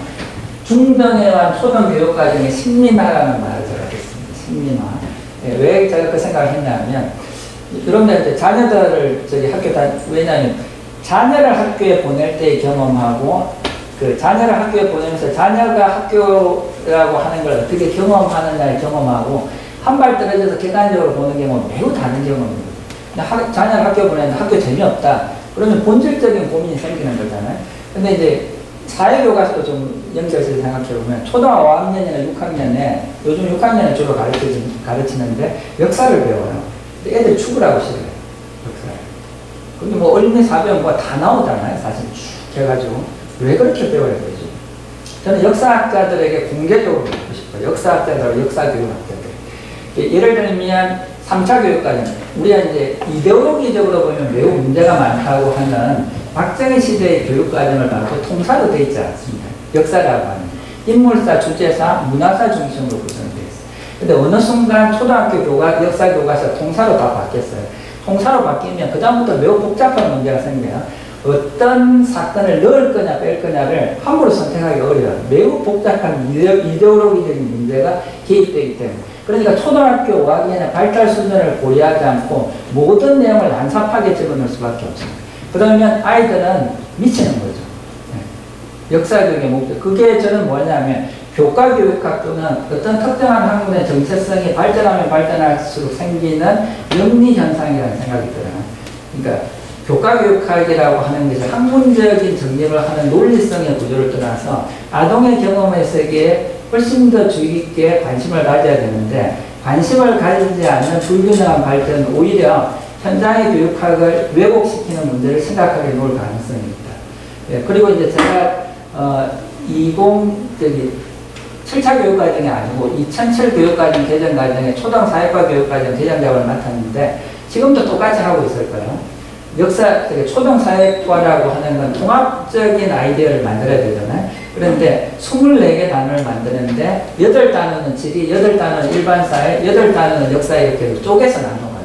중등에와 초등교육과정의 신민화라는 말을 제가 했습니다. 신민화. 왜 제가 그 생각을 했냐면, 여러분들 이제 자녀들을 왜냐하면 자녀를 학교에 보낼 때의 경험하고 그 자녀를 학교에 보내면서 자녀가 학교라고 하는 걸 어떻게 경험하느냐를 경험하고 한 발 떨어져서 객관적으로 보는 경우는 매우 다른 경험입니다. 자녀를 학교에 보내는데 학교 재미없다. 그러면 본질적인 고민이 생기는 거잖아요. 근데 이제 사회교과서도 좀 연결해서 생각해보면 초등학교 5학년이나 6학년에 요즘 6학년에 주로 가르치는데 역사를 배워요. 근데 애들 죽으라고 싫어요. 역사를. 근데 뭐 얼미사변 뭐 다 나오잖아요. 사실 쭉 해가지고. 왜 그렇게 배워야 되지? 저는 역사학자들에게 공개적으로 묻고 싶어요. 역사학자들, 역사교육학자들. 예를 들면 3차 교육과정. 우리가 이제 이데올로기적으로 보면 매우 문제가 많다고 하는 박정희 시대의 교육과정을 봐도 통사로 되어 있지 않습니다. 역사라고 하는. 인물사, 주제사, 문화사 중심으로 구성되어 있어요. 근데 어느 순간 초등학교 역사 교과서 통사로 다 바뀌었어요. 통사로 바뀌면 그다음부터 매우 복잡한 문제가 생겨요. 어떤 사건을 넣을 거냐 뺄 거냐를 함부로 선택하기 어려워요. 매우 복잡한 이데올로기적인 문제가 개입되기 때문에. 그러니까 초등학교 5학년의 발달 수준을 고려하지 않고 모든 내용을 난삽하게 집어넣을 수밖에 없습니다. 그러면 아이들은 미치는 거죠. 역사교육의 목적. 그게 저는 뭐냐면 교과교육학 또는 어떤 특정한 학문의 정체성이 발전하면 발전할수록 생기는 영리현상이라는 생각이 들어요. 그러니까 교과교육학이라고 하는 것은 학문적인 정립을 하는 논리성의 구조를 떠나서 아동의 경험의 세계에 훨씬 더 주의 깊게 관심을 가져야 되는데 관심을 가지지 않는 불균형한 발전은 오히려 현장의 교육학을 왜곡시키는 문제를 심각하게 놓을 가능성이 있다. 그리고 이제 제가 7차 교육과정이 아니고 2007 교육과정 개정 과정에 초등사회과 교육과정 개정작업을 맡았는데 지금도 똑같이 하고 있을 거예요. 초등사회과라고 하는 건 통합적인 아이디어를 만들어야 되잖아요. 그런데 24개 단어를 만드는데 8단어는 지리, 8단어는 일반사회, 8단어는 역사 이렇게 쪼개서 나눈 것 같아요.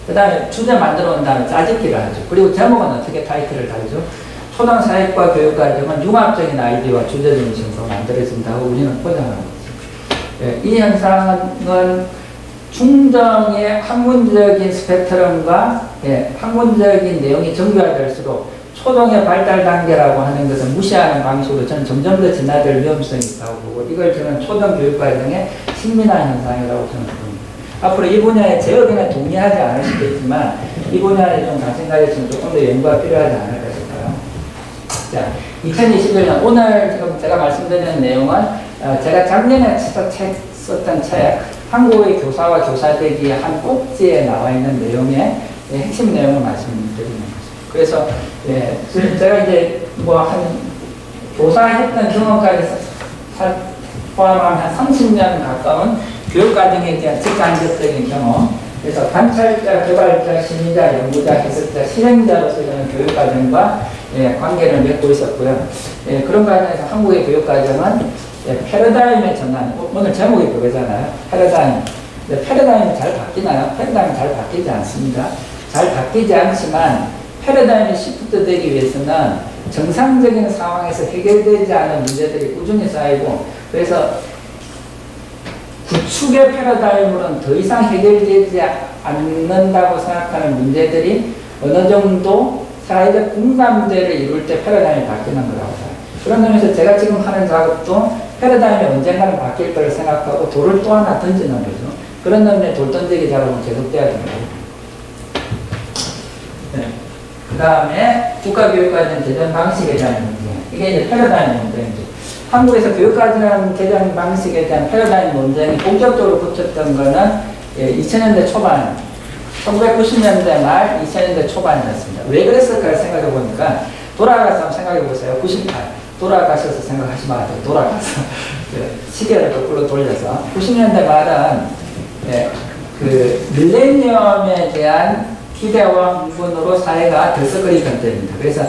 그 다음에 주제 만들어 온 다음에 짜집기를 하죠. 그리고 제목은 어떻게 타이틀을 달죠? 초등사회과 교육과정은 융합적인 아이디어와 주제 중심으로 만들어진다고 우리는 포장하고 있습니다. 이 현상은 중정의 학문적인 스펙트럼과 학문적인 내용이 정교화될수록 초등의 발달 단계라고 하는 것을 무시하는 방식으로 저는 점점 더 진화될 위험성이 있다고 보고 이걸 저는 초등교육과정의 신민화 현상이라고 저는 봅니다. 앞으로 이 분야에 제 의견에 동의하지 않을 수도 있지만 이 분야에 좀 관심 가졌으면 조금 더 연구가 필요하지 않을까 싶어요. 자, 2021년 오늘 지금 제가 말씀드리는 내용은 제가 작년에 썼던 책 한국의 교사와 교사되기의 한 꼭지에 나와 있는 내용의 핵심 내용을 말씀드리는 거죠. 그래서 제가 이제 교사했던 경험까지 포함한 한 30년 가까운 교육과정에 대한 직간접적인 경험, 그래서 관찰자, 개발자, 심의자, 연구자, 해석자, 실행자로서 저는 교육과정과 관계를 맺고 있었고요. 그런 과정에서 한국의 교육과정은 패러다임의 전환, 오늘 제목이 그거잖아요. 패러다임. 패러다임이 잘 바뀌나요? 패러다임이 잘 바뀌지 않습니다. 잘 바뀌지 않지만 패러다임이 시프트 되기 위해서는 정상적인 상황에서 해결되지 않은 문제들이 꾸준히 쌓이고, 그래서 구축의 패러다임으로는 더 이상 해결되지 않는다고 생각하는 문제들이 어느 정도 사회적 공감대를 이룰 때 패러다임이 바뀌는 거라고 봐요. 그런 의미에서 제가 지금 하는 작업도 패러다임이 언젠가는 바뀔 거를 생각하고 돌을 또 하나 던지는 거죠. 그런 의미의 돌 던지기 작업은 계속돼야 됩니다. 네. 그 다음에 국가교육과정 개정 방식에 대한 문제. 이게 이제 패러다임 논쟁이죠. 한국에서 교육과정 개정 방식에 대한 패러다임 논쟁이 본격적으로 붙었던 거는 2000년대 초반, 1990년대 말, 2000년대 초반이었습니다. 왜 그랬을까 생각해 보니까 돌아가서 한번 생각해 보세요. 98. 돌아가셔서 생각하지 마세요. 돌아가서. 시계를 거꾸로 돌려서. 90년대 말은 그 밀레니엄에 대한 기대와 흥분으로 사회가 들썩거리던 때입니다. 그래서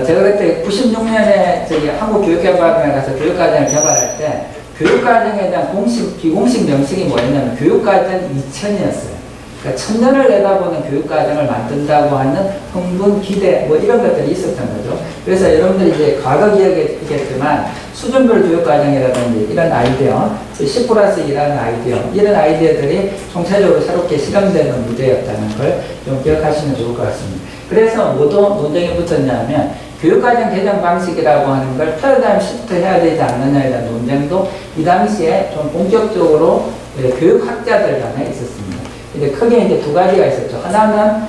제가 그때 96년에 저기 한국교육개발원에 가서 교육과정을 개발할 때 교육과정에 대한 공식, 비공식 명칭이 뭐였냐면 교육과정 2000이었어요. 그러니까 1000년을 내다보는 교육과정을 만든다고 하는 흥분, 기대 뭐 이런 것들이 있었던 거죠. 그래서 여러분들이 이제 과거 기억에 있겠지만 수준별 교육과정이라든지 이런 아이디어, 10+2라는 아이디어, 이런 아이디어들이 총체적으로 새롭게 실험되는 무대였다는 걸 좀 기억하시면 좋을 것 같습니다. 그래서 뭐도 논쟁이 붙었냐면 교육과정 개정 방식이라고 하는 걸 패러다임 시프트 해야 되지 않느냐에 대한 논쟁도 이 당시에 좀 본격적으로 교육학자들 간에 있었습니다. 이제 크게 이제 두 가지가 있었죠. 하나는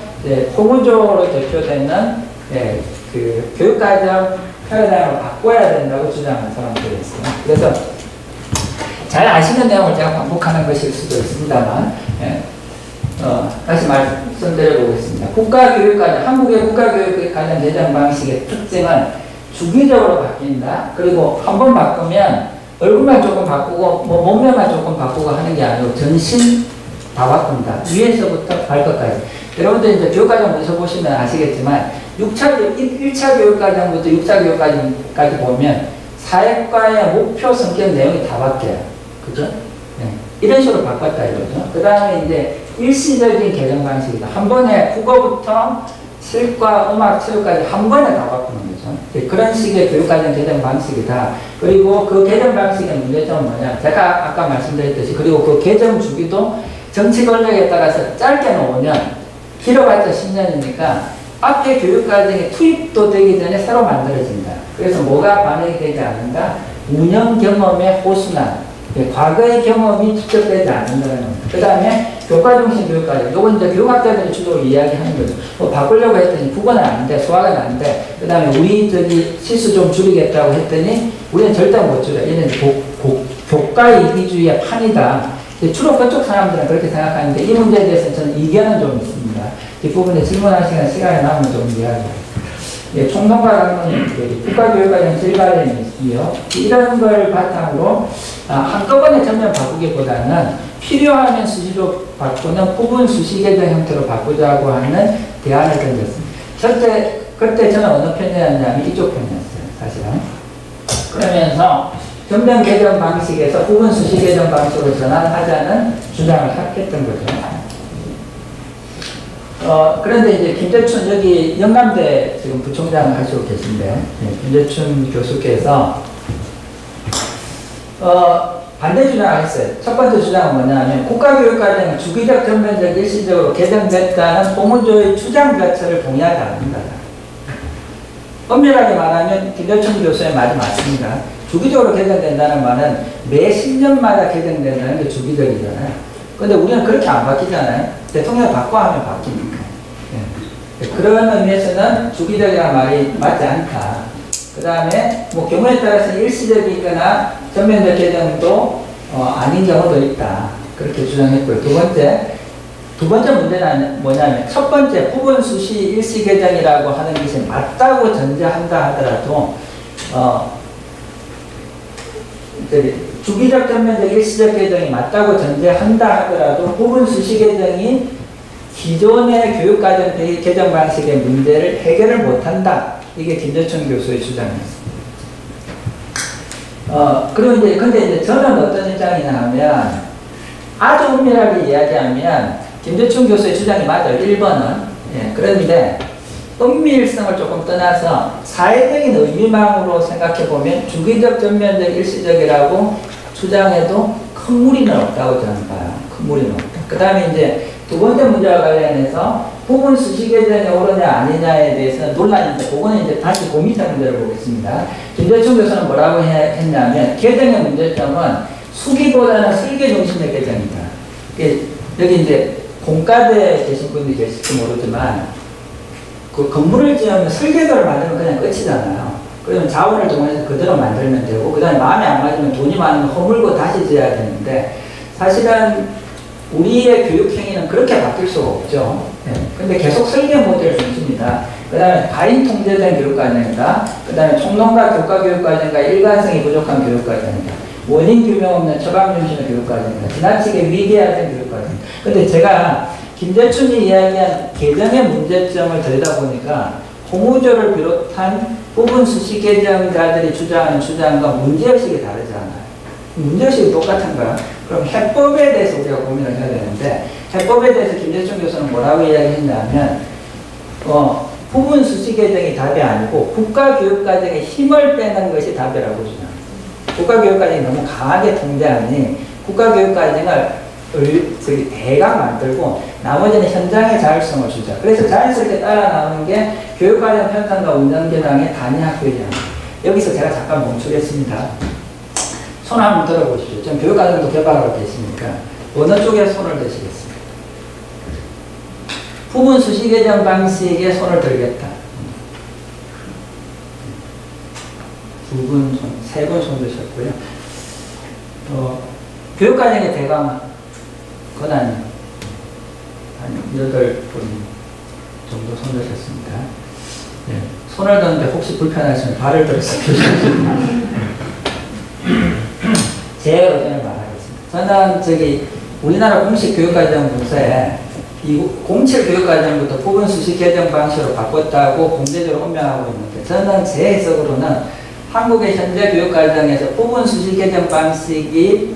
홍우조로 대표되는 그 교육과정 패러다임을 바꿔야 된다고 주장하는 사람들이 있어요. 그래서 잘 아시는 내용을 제가 반복하는 것일 수도 있습니다만, 다시 말씀드려 보겠습니다. 국가교육과정, 한국의 국가교육과정 개정 방식의 특징은 주기적으로 바뀐다. 그리고 한 번 바꾸면 얼굴만 조금 바꾸고 뭐 몸매만 조금 바꾸고 하는 게 아니고 전신 다 바꾼다. 위에서부터 발끝까지. 여러분들 이제 교육과정 문서 보시면 아시겠지만 1차 교육과정부터 6차 교육과정까지 보면 사회과의 목표 성격 내용이 다 바뀌어요. 그죠? 네. 이런 식으로 바꿨다 이거죠. 그 다음에 이제 일시적인 개정 방식이다. 한 번에 국어부터 실과, 음악, 체육까지 한 번에 다 바꾸는 거죠. 그런 식의 교육과정 개정 방식이다. 그리고 그 개정 방식의 문제점은 뭐냐. 제가 아까 말씀드렸듯이 그리고 그 개정 주기도 정치 권력에 따라서 짧게는 5년, 길어봤자 10년이니까 앞에 교육과정에 투입도 되기 전에 새로 만들어진다. 그래서 뭐가 반영이 되지 않는다? 운영 경험의 호순환, 과거의 경험이 축적되지 않는다는 겁니다. 그 다음에 교과중심 교육과정, 요건 이제 교육학자들이 주로 이야기하는 거죠. 뭐 바꾸려고 했더니 국어는 안 돼, 수학은 안 돼. 그 다음에 우리 저기 실수 좀 줄이겠다고 했더니 우리는 절대 못 줄여. 얘는 교과 이기주의의 판이다. 주로 그쪽 사람들은 그렇게 생각하는데 이 문제에 대해서 저는 이견은 좀 있습니다. 뒷부분에 질문하시는 시간이 나오면 좀 이야기해요. 총론과 강론이 국가교육과정 질과정이요. 이런 걸 바탕으로 한꺼번에 전면 바꾸기보다는 필요하면 수시로 바꾸는 부분 수시 개정 형태로 바꾸자고 하는 대안을 던졌습니다. 그때 저는 어느 편이었냐면 이쪽 편이었어요. 사실은. 그러면서 전면 개정 방식에서 부분 수시 개정 방식으로 전환하자는 주장을 했던 거죠. 그런데 이제 김재춘, 여기 영남대 지금 부총장을 하시고 계신데, 김재춘 교수께서, 반대 주장을 했어요. 첫 번째 주장은 뭐냐면, 국가교육과정이 주기적, 전면적, 일시적으로 개정됐다는 홍우조의 주장 자체를 동의하지 않는다. 엄밀하게 말하면, 김재춘 교수의 말이 맞습니다. 주기적으로 개정된다는 말은 매 10년마다 개정된다는 게 주기적이잖아요. 근데 우리는 그렇게 안 바뀌잖아요. 대통령 바꿔 하면 바뀌니까. 그런 의미에서는 주기적이라는 말이 맞지 않다. 그 다음에 뭐 경우에 따라서 일시적이거나 전면적 개정도 아닌 경우도 있다. 그렇게 주장했고요. 두 번째 문제는 뭐냐면 첫 번째 부분 수시 일시 개정이라고 하는 것이 맞다고 전제한다 하더라도 주기적 전면적 일시적 개정이 맞다고 전제한다 하더라도 부분 수시 개정이 기존의 교육과정 개정 방식의 문제를 해결을 못한다. 이게 김재춘 교수의 주장이었습니다. 근데 이제 저는 어떤 입장이냐 하면, 아주 엄밀하게 이야기하면, 김재춘 교수의 주장이 맞아요. 1번은. 예, 그런데, 은밀성을 조금 떠나서 사회적인 의미망으로 생각해보면, 주기적, 전면적, 일시적이라고 주장해도 큰 무리는 없다고 저는 봐요. 큰 무리는 없다. 그 다음에 이제, 두 번째 문제와 관련해서 부분 수시 개정이 옳으냐 아니냐에 대해서는 논란인데, 그거는 이제 다시 그 밑에 문제를 보겠습니다. 김재춘 교수는 뭐라고 했냐면, 개정의 문제점은 수기보다는 설계 중심의 개정이다. 여기 이제 공과대에 계신 분이 계실지 모르지만, 그 건물을 지으면 설계도를 만들면 그냥 끝이잖아요. 그러면 자원을 동원해서 그대로 만들면 되고, 그 다음에 마음에 안 맞으면 돈이 많으면 허물고 다시 지어야 되는데, 사실은 우리의 교육행위는 그렇게 바뀔 수가 없죠. 근데 계속 설계 모델 중심이다. 그 다음에 과잉 통제된 교육과정이다. 그 다음에 총론과 교과 교육과정과 일관성이 부족한 교육과정이다. 원인 규명 없는 처방 중심의 교육과정이다. 지나치게 위계화된 교육과정이다. 근데 제가 김재춘이 이야기한 개정의 문제점을 들여다보니까 고무조를 비롯한 부분 수시 개정자들이 주장하는 주장과 문제의식이 다르지 않아요. 문제의식이 똑같은 거야. 그럼 해법에 대해서 우리가 고민을 해야 되는데, 해법에 대해서 김재춘 교수는 뭐라고 이야기했냐면, 부분 수시 개정이 답이 아니고 국가교육과정에 힘을 빼는 것이 답이라고 주장합니다. 국가교육과정이 너무 강하게 통제하니 국가교육과정을 대강 만들고 나머지는 현장의 자율성을 주자. 그래서 자연스럽게 따라 나오는 게 교육과정 편성과 운영계량의 단위학교입니다. 여기서 제가 잠깐 멈추겠습니다. 손 한번 들어보십시오. 지금 교육과정도 개발하고 계시니까 어느 쪽에 손을 드시겠습니까? 부분 수시 개정 방식에 손을 들겠다. 두 분 손, 세 분 손 드셨고요. 교육과정의 대강 권한이 한 8분 정도 손 드셨습니다. 네. 손을 드는데 혹시 불편하시면 발을 들어서 제 의견을 말하겠습니다. 저는 우리나라 공식 교육과정 문서에 이 07 교육과정부터 부분 수시 개정 방식으로 바꿨다고 공개적으로 혼명하고 있는데, 저는 제 해석으로는 한국의 현재 교육과정에서 부분 수시 개정 방식이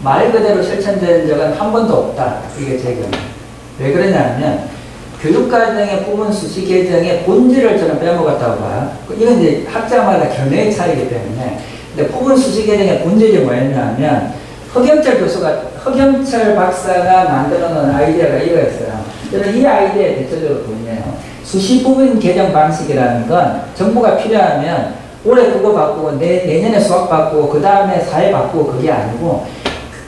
말 그대로 실천된 적은 한 번도 없다. 이게 제 견해입니다. 왜 그러냐면, 교육과정의 부분 수시 개정의 본질을 저는 빼먹었다고 봐요. 이건 이제 학자마다 견해의 차이기 때문에. 근데 부분 수시 개정의 본질이 뭐였냐면, 허경철 박사가 만들어 놓은 아이디어가 이거였어요. 저는 이 아이디어에 대체적으로 동의해요. 수시 부분 개정 방식이라는 건 정부가 필요하면 올해 국어 바꾸고 내년에 수학 바꾸고 그 다음에 사회 바꾸고 그게 아니고,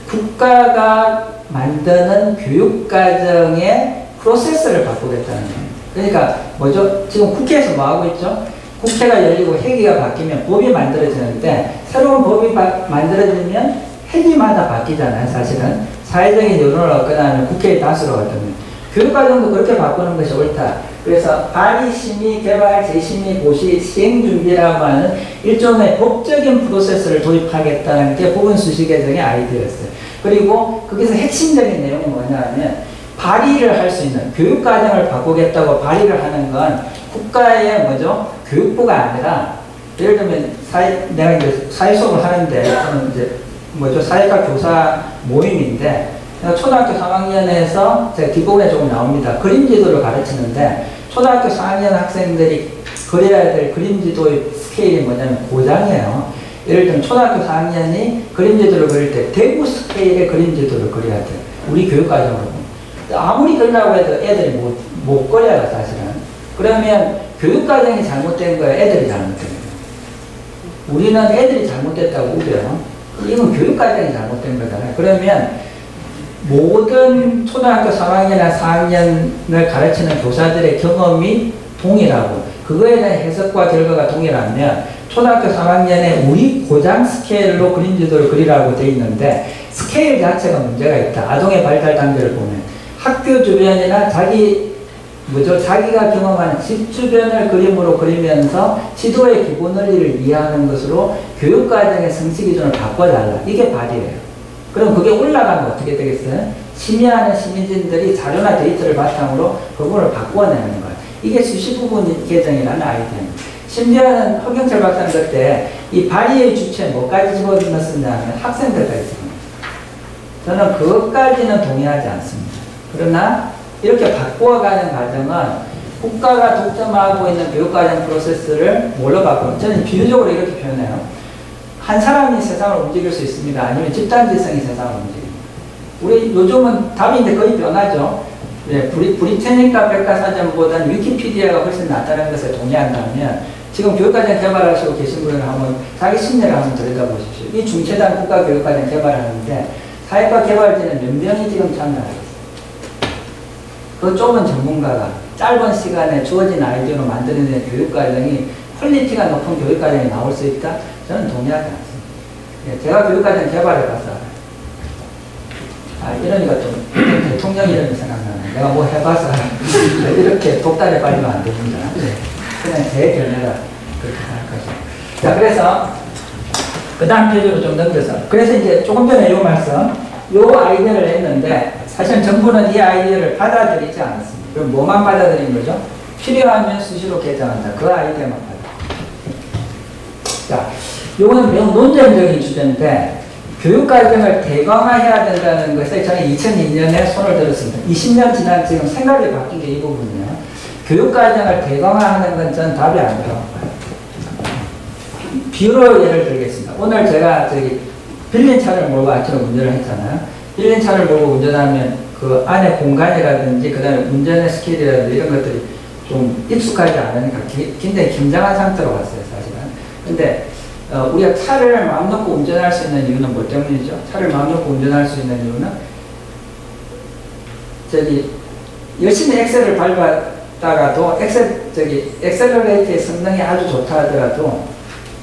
국가가 만드는 교육과정의 프로세스를 바꾸겠다는 거예요. 그러니까 뭐죠? 지금 국회에서 뭐 하고 있죠? 국회가 열리고 회기가 바뀌면 법이 만들어지는데, 새로운 법이 만들어지면 회기마다 바뀌잖아요. 사실은 사회적인 여론을 얻거나 하면 국회의 다수를 얻으면. 교육과정도 그렇게 바꾸는 것이 옳다. 그래서 발의, 심의, 개발, 재심의, 고시, 시행준비라고 하는 일종의 법적인 프로세스를 도입하겠다는 게 부분 수시 개정의 아이디어였어요. 그리고 거기서 핵심적인 내용이 뭐냐면, 발의를 할 수 있는, 교육과정을 바꾸겠다고 발의를 하는 건 국가의 뭐죠? 교육부가 아니라, 예를 들면 내가 이제 사회 수업을 하는데, 저는 이제 뭐죠? 사회과 교사 모임인데, 초등학교 3학년에서 제가 뒷부분에 조금 나옵니다. 그림지도를 가르치는데, 초등학교 4학년 학생들이 그려야 될 그림지도의 스케일이 뭐냐면 고장이에요. 예를 들면 초등학교 4학년이 그림지도를 그릴 때 대구 스케일의 그림지도를 그려야 돼요. 우리 교육과정으로. 아무리 그리려고 해도 애들이 못 그려요, 사실은. 그러면 교육과정이 잘못된 거예요, 애들이 잘못된 거예요. 우리는 애들이 잘못됐다고 우겨요. 이건 교육과정이 잘못된 거잖아요. 그러면 모든 초등학교 3학년이나 4학년을 가르치는 교사들의 경험이 동일하고, 그거에 대한 해석과 결과가 동일하면 초등학교 3학년에 우리 고장 스케일로 그림지도를 그리라고 되어 있는데, 스케일 자체가 문제가 있다. 아동의 발달 단계를 보면 학교 주변이나 자기 뭐죠? 자기가 경험한 집 주변을 그림으로 그리면서 지도의 기본 원리를 이해하는 것으로 교육과정의 성취 기준을 바꿔달라. 이게 발의예요. 그럼 그게 올라가면 어떻게 되겠어요? 심의하는 시민진들이 자료나 데이터를 바탕으로 부분을 바꿔내는 거예요. 이게 수시 부분 개정이라는 아이디어입니다. 심지어는 허경철 박사님 그때 이 발의의 주체에 뭐까지 집어넣었냐면 학생들까지 집어넣었어요. 저는 그것까지는 동의하지 않습니다. 그러나 이렇게 바꾸어가는 과정은 국가가 독점하고 있는 교육과정 프로세스를 뭘로 바꾸는? 저는 비유적으로 이렇게 표현해요. 한 사람이 세상을 움직일 수 있습니다. 아니면 집단지성이 세상을 움직입니다. 우리 요즘은 답인데 거의 변하죠. 네, 브리테니카 백과사전보다는 위키피디아가 훨씬 낫다는 것에 동의한다면 지금 교육과정 개발하시고 계신 분을 한번 자기 심리를 한번 들여다보십시오. 이 중체단 국가교육과정 개발을 하는데 사회과 개발진은 몇 명이 지금 참여하겠어요? 그 좁은 전문가가 짧은 시간에 주어진 아이디어로 만드는 교육과정이 퀄리티가 높은 교육과정이 나올 수 있다? 저는 동의하지 않습니다. 예, 제가 교육과정 개발해봐서 이러니까 좀 대통령 이름이 생각나네. 내가 뭐 해봐서 이렇게 독단에 빨리면 안 됩니다. 네. 그냥 제 견해가 그렇게 생각하죠. 자, 그래서 그 다음 페이지로 좀 넘겨서 그래서 이제 조금 전에 요 말씀 요 아이디어를 했는데 사실 정부는 이 아이디어를 받아들이지 않았습니다. 그럼 뭐만 받아들인 거죠? 필요하면 수시로 개정한다. 그 아이디어만 받아들입니다. 자, 요거는 매우 논쟁적인 주제인데 교육과정을 대강화해야 된다는 것에 저는 2002년에 손을 들었습니다. 20년 지난 지금 생각이 바뀐 게 이 부분이에요. 교육과정을 대강화하는 건 전 답이 아니라고 봐요. 비유로 예를 들겠습니다. 오늘 제가 빌린 차를 몰고 아침에 운전을 했잖아요. 빌린 차를 몰고 운전하면 그 안에 공간이라든지 그 다음에 운전의 스킬이라든지 이런 것들이 좀 익숙하지 않으니까 굉장히 긴장한 상태로 갔어요, 사실은. 근데 우리가 차를 마음 놓고 운전할 수 있는 이유는 뭐 때문이죠? 차를 마음 놓고 운전할 수 있는 이유는 열심히 엑셀을 밟았다가도 엑셀러레이트의 성능이 아주 좋다 하더라도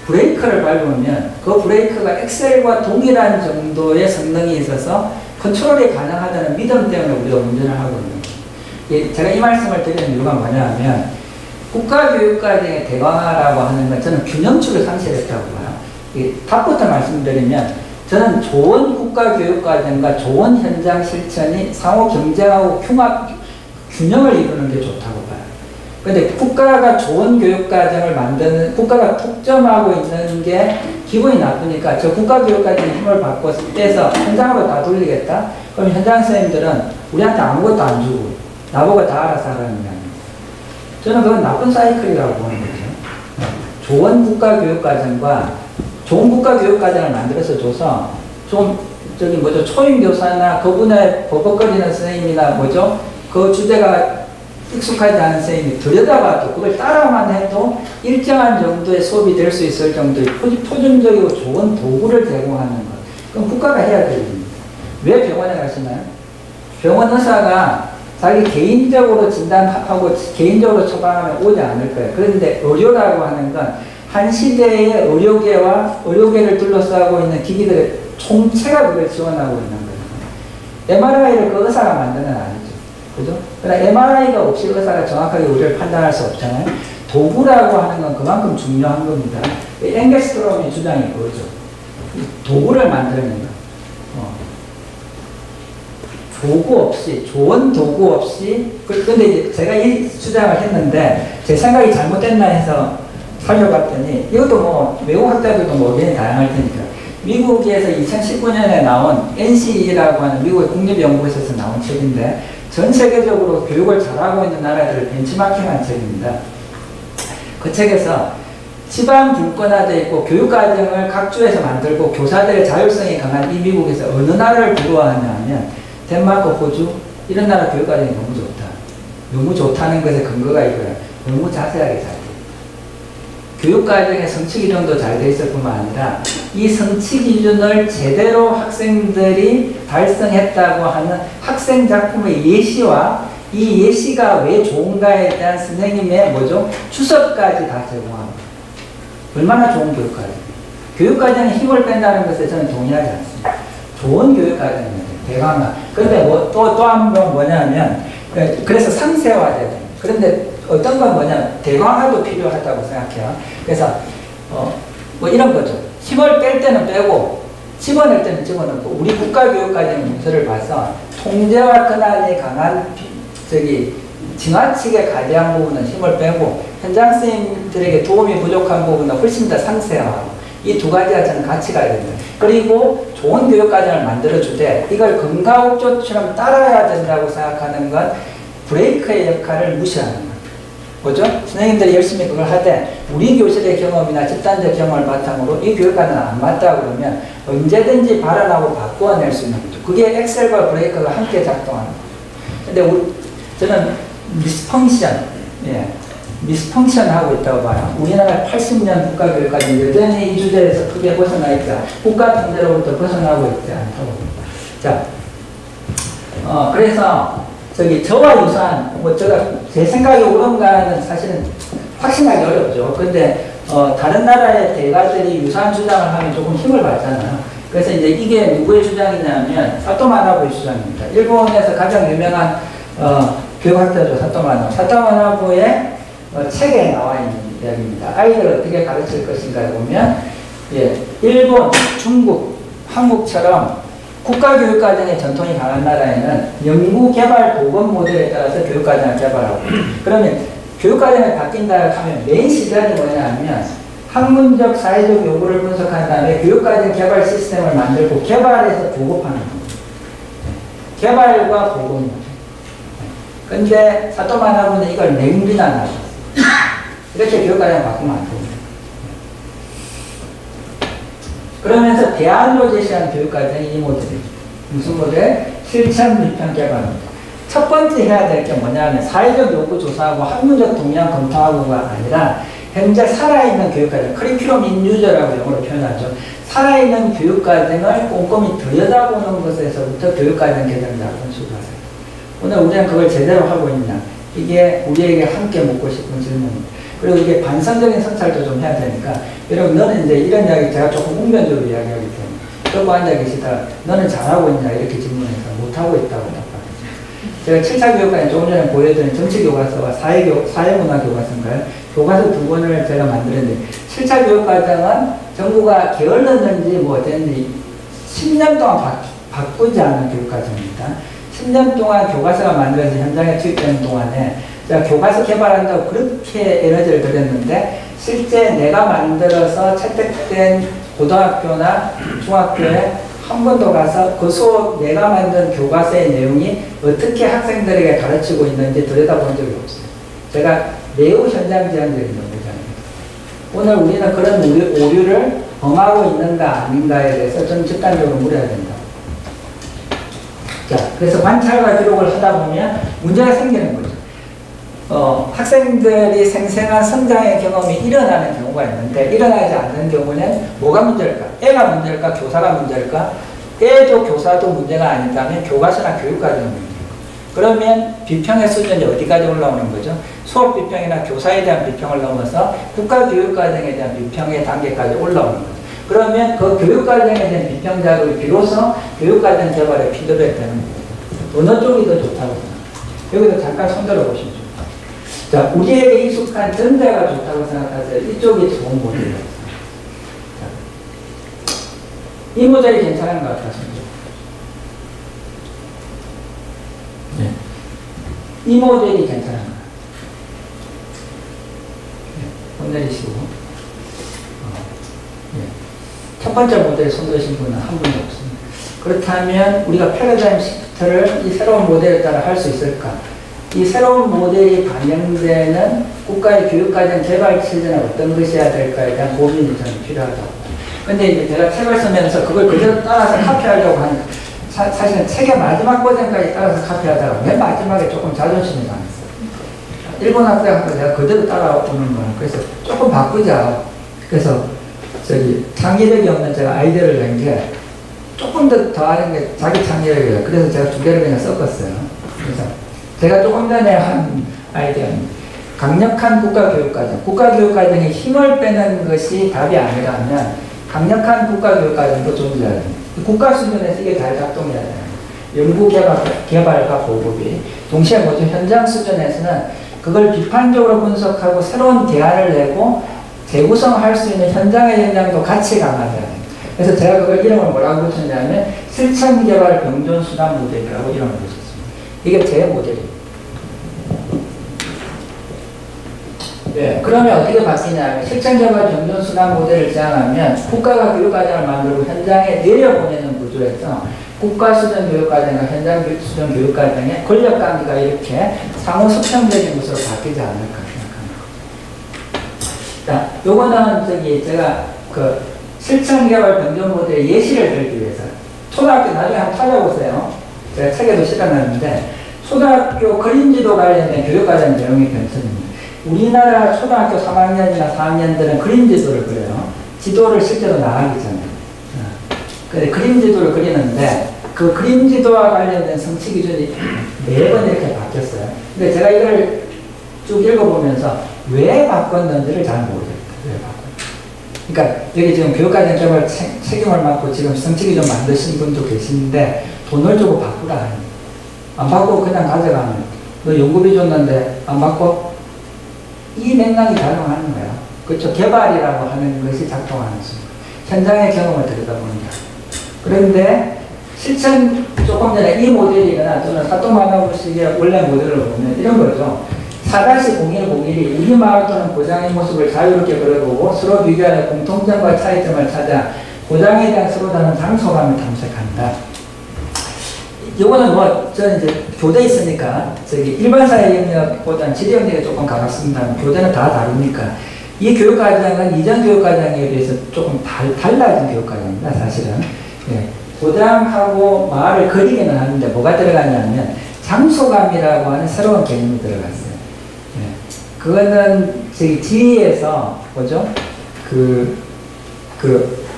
브레이크를 밟으면 그 브레이크가 엑셀과 동일한 정도의 성능이 있어서 컨트롤이 가능하다는 믿음 때문에 우리가 운전을 하고 있는 거예요. 제가 이 말씀을 드리는 이유가 뭐냐면 국가교육과정의 대강화라고 하는 건 저는 균형축을 상실했다고 봐요. 답부터 말씀드리면 저는 좋은 국가교육과정과 좋은 현장 실천이 상호 경쟁하고 균형을 이루는 게 좋다고 봐요. 그런데 국가가 좋은 교육과정을 만드는, 국가가 독점하고 있는 게 기분이 나쁘니까 저 국가교육과정의 힘을 바꿔서 떼서 현장으로 다 돌리겠다? 그럼 현장 선생님들은 우리한테 아무것도 안 주고 나보고 다 알아서 하라는 게 아닙니다. 저는 그건 나쁜 사이클이라고 보는 거죠. 좋은 국가교육과정과 좋은 국가교육과정을 만들어서 줘서 좀 초임교사나 그분의 버벅거리는 선생님이나 그 주제가 익숙하지 않은 선생님이 들여다봐도 그걸 따라만 해도 일정한 정도의 수업이 될 수 있을 정도의 표준적이고 좋은 도구를 제공하는 것. 그럼 국가가 해야 될 일입니다. 왜 병원에 가시나요? 병원 의사가 자기 개인적으로 진단하고 개인적으로 처방하면 오지 않을 거예요. 그런데 의료라고 하는 건 한 시대의 의료계와 의료계를 둘러싸고 있는 기기들의 총체가 그걸 지원하고 있는 거예요. MRI를 그 의사가 만드는 건 아니죠. 그죠? 그러나 MRI가 없이 의사가 정확하게 의료를 판단할 수 없잖아요. 도구라고 하는 건 그만큼 중요한 겁니다. 앵겔스트롬의 주장이 그거죠. 도구를 만드는 거. 도구 없이, 좋은 도구 없이, 근데 이제 제가 이 주장을 했는데, 제 생각이 잘못됐나 해서 살려봤더니, 이것도 외국 학자들도 의견이 다양할 테니까, 미국에서 2019년에 나온 NCE라고 하는 미국의 국립연구소에서 나온 책인데, 전 세계적으로 교육을 잘하고 있는 나라들을 벤치마킹한 책입니다. 그 책에서 지방 분권화되어 있고 교육과정을 각 주에서 만들고 교사들의 자율성이 강한 이 미국에서 어느 나라를 부러워하냐 하면 덴마크, 호주 이런 나라 교육과정이 너무 좋다. 너무 좋다는 것의 근거가 이거야. 너무 자세하게 잘 돼. 교육과정의 성취 기준도 잘 돼 있을 뿐만 아니라 이 성취 기준을 제대로 학생들이 달성했다고 하는 학생 작품의 예시와 이 예시가 왜 좋은가에 대한 선생님의 추석까지 다 제공합니다. 얼마나 좋은 교육과정이에요. 교육과정에 힘을 뺀다는 것에 저는 동의하지 않습니다. 좋은 교육과정입니다. 대강화. 그런데 또 한 번 뭐냐면, 그래서 상세화돼야 됩니다. 그런데 어떤 건 뭐냐면 대강화도 필요하다고 생각해요. 그래서 뭐 이런 거죠. 힘을 뺄 때는 빼고 집어낼 때는 집어넣고 우리 국가교육과정 문서를 봐서 통제와 권한이 강한 지나치게 과대한 부분은 힘을 빼고 현장 선생님들에게 도움이 부족한 부분은 훨씬 더 상세하고 이 두 가지가 저는 같이 가야 된다. 그리고 좋은 교육과정을 만들어주되 이걸 금가옥조처럼 따라야 된다고 생각하는 건 브레이크의 역할을 무시하는 거예요. 뭐죠? 선생님들이 열심히 그걸 하되 우리 교실의 경험이나 집단적 경험을 바탕으로 이 교육과정은 안 맞다 그러면 언제든지 발언하고 바꾸어낼 수 있는 거죠. 그게 엑셀과 브레이크가 함께 작동하는 거예요. 근데 저는 미스펑션 하고 있다고 봐요. 우리나라 80년 국가교육과정 여전히 이 주제에서 크게 벗어나 있다. 국가 통제로부터 벗어나고 있지 않다고 봅니다. 자, 그래서 저와 유사한 제 생각이 옳은가는 사실은 확신하기 어렵죠. 근데 다른 나라의 대가들이 유사한 주장을 하면 조금 힘을 받잖아요. 그래서 이제 이게 누구의 주장이냐면 사토 마나부의 주장입니다. 일본에서 가장 유명한 교육학자죠. 사토 마나부. 사토 마나부의 책에 나와 있는 이야기입니다. 아이들을 어떻게 가르칠 것인가를 보면 일본, 중국, 한국처럼 국가교육과정의 전통이 강한 나라에는 연구개발 보건 모델에 따라서 교육과정을 개발하고 그러면 교육과정이 바뀐다 하면 메인 시간이 뭐냐면 학문적, 사회적 요구를 분석한 다음에 교육과정 개발 시스템을 만들고 개발해서 보급하는 겁니다. 개발과 보급 모델. 근데 사토 마나부는 이걸 냉비난하고 이렇게 교육과정을 바꾸면 안 됩니다. 그러면서 대안으로 제시한 교육과정이 이 모델이죠. 무슨 모델? 실천 비평 개발입니다. 첫 번째 해야 될 게 뭐냐면 사회적 요구 조사하고 학문적 동향 검토하고가 아니라 현재 살아있는 교육과정, 커리큘럼 인유저라고 영어로 표현하죠. 살아있는 교육과정을 꼼꼼히 들여다보는 것에서부터 교육과정 개정 작업을 시작하세요. 오늘 우리는 그걸 제대로 하고 있냐? 이게 우리에게 함께 묻고 싶은 질문입니다. 그리고 이게 반성적인 성찰도 좀 해야 되니까 여러분 너는 이제 이런 이야기 제가 조금 웅변적으로 이야기하기 때문에 조금 앉아 계시다가 너는 잘하고 있냐 이렇게 질문해서 못하고 있다고 답하겠습니다. 제가 7차 교육과정 조금 전에 보여드린 정치교과서와 사회문화 교과서인가요? 교과서 두 권을 제가 만들었는데 7차 교육과정은 정부가 게을렀는지 뭐 어땠는지 10년 동안 바꾸지 않은 교육과정입니다. 10년 동안 교과서가 만들어서 현장에 투입되는 동안에 제가 교과서 개발한다고 그렇게 에너지를 들였는데 실제 내가 만들어서 채택된 고등학교나 중학교에 한 번도 가서 그 수업 내가 만든 교과서의 내용이 어떻게 학생들에게 가르치고 있는지 들여다본 적이 없어요. 제가 매우 현장 지향적인 연구자입니다. 오늘 우리는 그런 오류를 범하고 있는가 아닌가에 대해서 좀 집단적으로 물어야 된다. 자, 그래서 관찰과 기록을 하다 보면 문제가 생기는 거죠. 학생들이 생생한 성장의 경험이 일어나는 경우가 있는데 일어나지 않는 경우는 뭐가 문제일까? 애가 문제일까? 교사가 문제일까? 애도 교사도 문제가 아니다면 교과서나 교육과정이 문제일까? 그러면 비평의 수준이 어디까지 올라오는 거죠? 수업 비평이나 교사에 대한 비평을 넘어서 국가교육과정에 대한 비평의 단계까지 올라오는 거죠. 그러면 그 교육과정에 대한 비평 작업이 비로소 교육과정 개발에 피드백 되는 거예요. 어느 쪽이 더 좋다고 생각해요? 여기서 잠깐 손들어 보시죠. 자, 우리에게 익숙한 전자가 좋다고 생각하세요? 이쪽이 좋은 모델이에요. 이 모델이 괜찮은 것 같습니다. 네. 이 모델이 괜찮은 거예요. 손 내리시고. 첫 번째 모델에 손드신 분은 한 분도 없습니다. 그렇다면 우리가 패러다임 시프트를 이 새로운 모델에 따라 할 수 있을까? 이 새로운 모델이 반영되는 국가의 교육과정 개발 체제는 어떤 것이 해야 될까에 대한 고민이 저는 필요하다고. 근데 이제 제가 책을 쓰면서 그걸 그대로 따라서 카피하려고 하니까 사실은 책의 마지막 버전까지 따라서 카피하다가 맨 마지막에 조금 자존심이 상했어요. 일본 학생한테 내가 그대로 따라오는 거야. 그래서 조금 바꾸자. 그래서 창의력이 없는 제가 아이디어를 낸 게 조금 더 하는 게 자기 창의력이에요. 그래서 제가 두 개를 그냥 섞었어요. 그래서 제가 조금 전에 한 아이디어입니다. 강력한 국가교육과정. 국가교육과정에 힘을 빼는 것이 답이 아니라면 강력한 국가교육과정도 존재해야 됩니다. 국가 수준에서 이게 잘 작동해야 돼요. 연구개발과 보급이. 동시에 뭐죠? 현장 수준에서는 그걸 비판적으로 분석하고 새로운 대안을 내고 재구성할 수 있는 현장의 역량도 같이 강화해야 됩니다. 그래서 제가 그걸 이름을 뭐라고 붙였냐면 실천개발 병존수단 모델이라고 이름을 붙였습니다. 이게 제 모델입니다. 네, 그러면 어떻게 바뀌냐면 실천개발 병존수단 모델을 제안하면 국가가 교육과정을 만들고 현장에 내려보내는 구조에서 국가 수준 교육과정과 현장 수준 교육과정의 권력관계가 이렇게 상호 수평적인 것으로 바뀌지 않을까 생각합니다. 자, 요거는 제가 그 실천개발 병존 모델의 예시를 들기 위해서 초등학교 나중에 한번 찾아보세요. 제가 책에도 실어놨는데 초등학교 그림지도 관련된 교육과정 내용의 변천입니다. 우리나라 초등학교 3학년이나 4학년들은 그림지도를 그려요. 지도를 실제로 나가기 전에. 근데 그림지도를 그리는데 그 그림지도와 관련된 성취 기준이 매번 이렇게 바뀌었어요. 근데 제가 이걸 쭉 읽어보면서 왜 바꿨는지를 잘 모르겠어요. 왜 바꿨는지. 그러니까 여기 지금 교육과정 개발 책임을 맡고 지금 성취 기준 만드신 분도 계시는데 돈을 주고 바꾸라 합니다. 안 바꾸고 그냥 가져가면 너 연구비 줬는데 안 바꿔? 이 맥락이 작용하는 거예요. 그렇죠. 개발이라고 하는 것이 작동하는 순간. 현장의 경험을 들여다보는 거예요. 그런데 실천 조금 전에 이 모델이거나 또는 사또마나부식의 원래 모델을 보면 이런 거죠. 4-0101이 우리 마을 또는 고장의 모습을 자유롭게 그려보고 서로 비교하는 공통점과 차이점을 찾아 고장에 대한 서로 다른 장소감을 탐색한다. 이거는 저는 이제 교대 있으니까, 일반 사회 영역보다는 지리 영역이 조금 가깝습니다. 교대는 다 다르니까. 이 교육과정은 이전 교육과정에 비해서 조금 달라진 교육과정입니다, 사실은. 예. 고장하고 마을을 그리기는 하는데 뭐가 들어가냐면, 장소감이라고 하는 새로운 개념이 들어갔어요. 예. 그거는 지리에서, 뭐죠?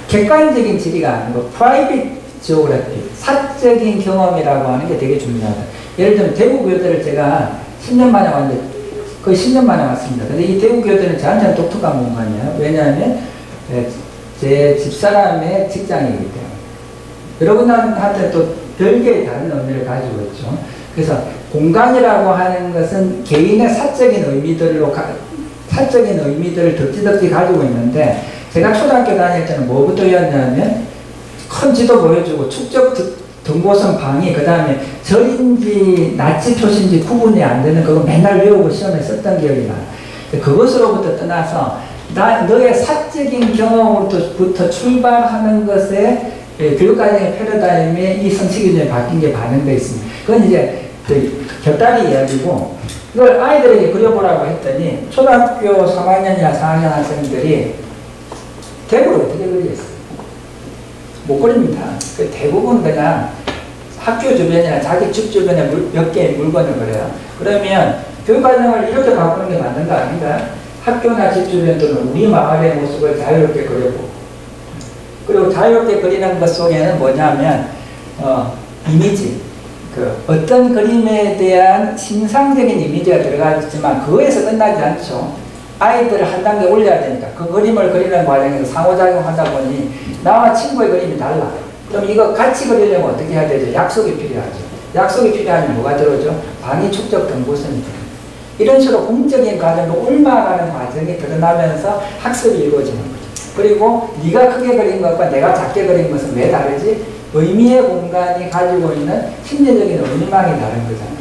객관적인 지리가 아니고, 프라이빗 지오그래피, 사적인 경험이라고 하는 게 되게 중요하다. 예를 들면 대구교대를 제가 10년 만에 왔는데 거의 10년 만에 왔습니다. 근데 이 대구교대는 저한테는 독특한 공간이에요. 왜냐하면 제 집사람의 직장이기 때문에. 여러분한테 또 별개의 다른 의미를 가지고 있죠. 그래서 공간이라고 하는 것은 개인의 사적인 의미들을 덕지덕지 가지고 있는데, 제가 초등학교 다닐 때는 뭐부터였냐면 큰 지도 보여주고 축적 등고선 방위, 그 다음에 절인지 나치 표시인지 구분이 안 되는 그거 맨날 외우고 시험에 썼던 기억이 나요. 그것으로부터 떠나서 너의 사적인 경험으로부터 출발하는 것에 교육과정의 패러다임에 이 성취 기준이 바뀐 게 반영되어 있습니다. 그건 이제 곁다리 이야기고, 이걸 아이들에게 그려보라고 했더니 초등학교 3학년이나 4학년 학생들이 대부분 어떻게 그리겠어요? 못 그립니다. 대부분 그냥 학교 주변이나 자기 집 주변에 몇 개의 물건을 그려요. 그러면 교육과정을 이렇게 바꾸는 게 맞는 거 아닌가요? 학교나 집 주변들은 우리 마을의 모습을 자유롭게 그려보고, 그리고 자유롭게 그리는 것 속에는 뭐냐면 이미지, 어떤 그림에 대한 신상적인 이미지가 들어가지만 그거에서 끝나지 않죠. 아이들을 한 단계 올려야 되니까 그 그림을 그리는 과정에서 상호작용하다 보니 나와 친구의 그림이 달라. 그럼 이거 같이 그리려면 어떻게 해야 되죠? 약속이 필요하죠. 약속이 필요하면 뭐가 들어오죠? 방위, 축적, 등고선이 들어요. 이런 식으로 공적인 과정으로 옮아가는 과정이 드러나면서 학습이 이루어지는 거죠. 그리고 네가 크게 그린 것과 내가 작게 그린 것은 왜 다르지? 의미의 공간이 가지고 있는 심리적인 의미망이 다른 거잖아요.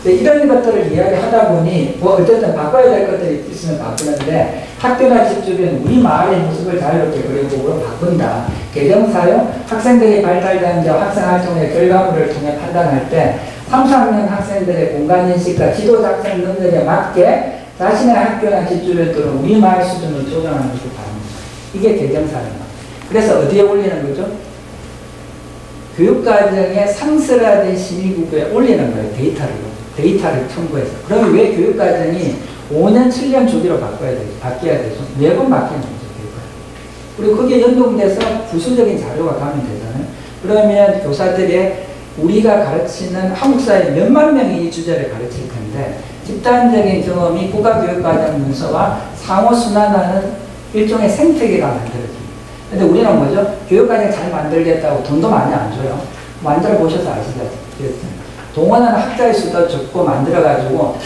이런 것들을 이야기하다 보니 어쨌든 바꿔야 될 것들이 있으면 바꾸는데, 학교나 집 주변 우리 마을의 모습을 자유롭게 그리고 바꾼다. 개정사용, 학생들이 발달되는 학생활동의 결과물을 통해 판단할 때 3, 4학년 학생들의 공간인식과 지도 작성 능력에 맞게 자신의 학교나 집 주변 또는 우리 마을 수준을 조정하는 것을 바랍니다. 이게 개정사용입니다. 그래서 어디에 올리는 거죠? 교육과정의 상설화된 심의구구에 올리는 거예요. 데이터를 첨부해서. 그러면 왜 교육과정이 5년, 7년 주기로 바뀌어야 되죠? 매번 바뀌는 거죠, 교육과정. 그리고 그게 연동돼서 부수적인 자료가 가면 되잖아요. 그러면 교사들의 우리가 가르치는 한국사회 몇만 명이 이 주제를 가르칠 텐데, 집단적인 경험이 국가교육과정 문서와 상호순환하는 일종의 생태계가 만들어집니다. 근데 우리는 뭐죠? 교육과정 잘 만들겠다고 돈도 많이 안 줘요. 만들어 보셔서 아시다시피. 동원하는 학자의 수도 적고 만들어가지고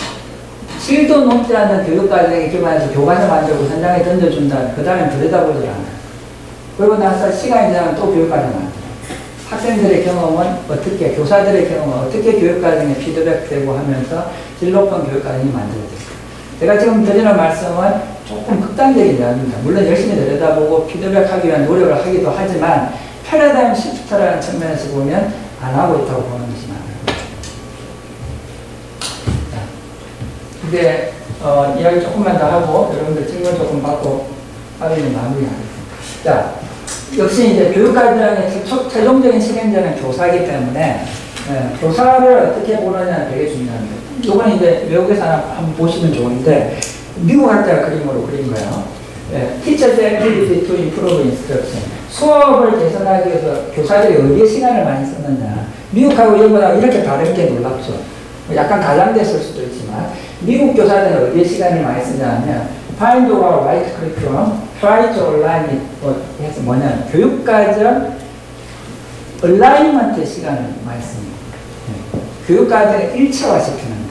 실도 높지 않는 교육과정에 기반해서 교과서 만들고 현장에 던져준다면 그 다음에 들여다보질 않아요. 그리고 나서 시간이 지나면 또 교육과정 만들어요. 학생들의 경험은 어떻게, 교사들의 경험은 어떻게 교육과정에 피드백되고 하면서 질 높은 교육과정이 만들어졌어요. 제가 지금 드리는 말씀은 조금 극단적인 이야기입니다. 물론 열심히 들여다보고 피드백하기 위한 노력을 하기도 하지만 패러다임 시프트라는 측면에서 보면 안 하고 있다고 보는 것이 맞아요. 이제 이야기 조금만 더 하고 여러분들 질문 조금 받고 빠르게 마무리하겠습니다. 자, 역시 이제 교육과정의 최종적인 실행자는 교사이기 때문에 교사를 어떻게 보느냐는 되게 중요합니다. 이거는 이제 외국에서 한번 보시면 좋은데 미국 학자가 그림으로 그린 거예요. Teachers activity to improve instruction. 수업을 개선하기 위해서 교사들이 어디에 시간을 많이 썼느냐. 미국하고 이거보다 이렇게 다른 게 놀랍죠. 약간 가장됐을 수도 있지만 미국 교사들은 어디에 시간을 많이 쓰냐 하면 Find our right curriculum, try to align it 해서 뭐냐 교육과정 얼라인먼트 시간을 많이 씁니다. 교육과정을 일체화시키는데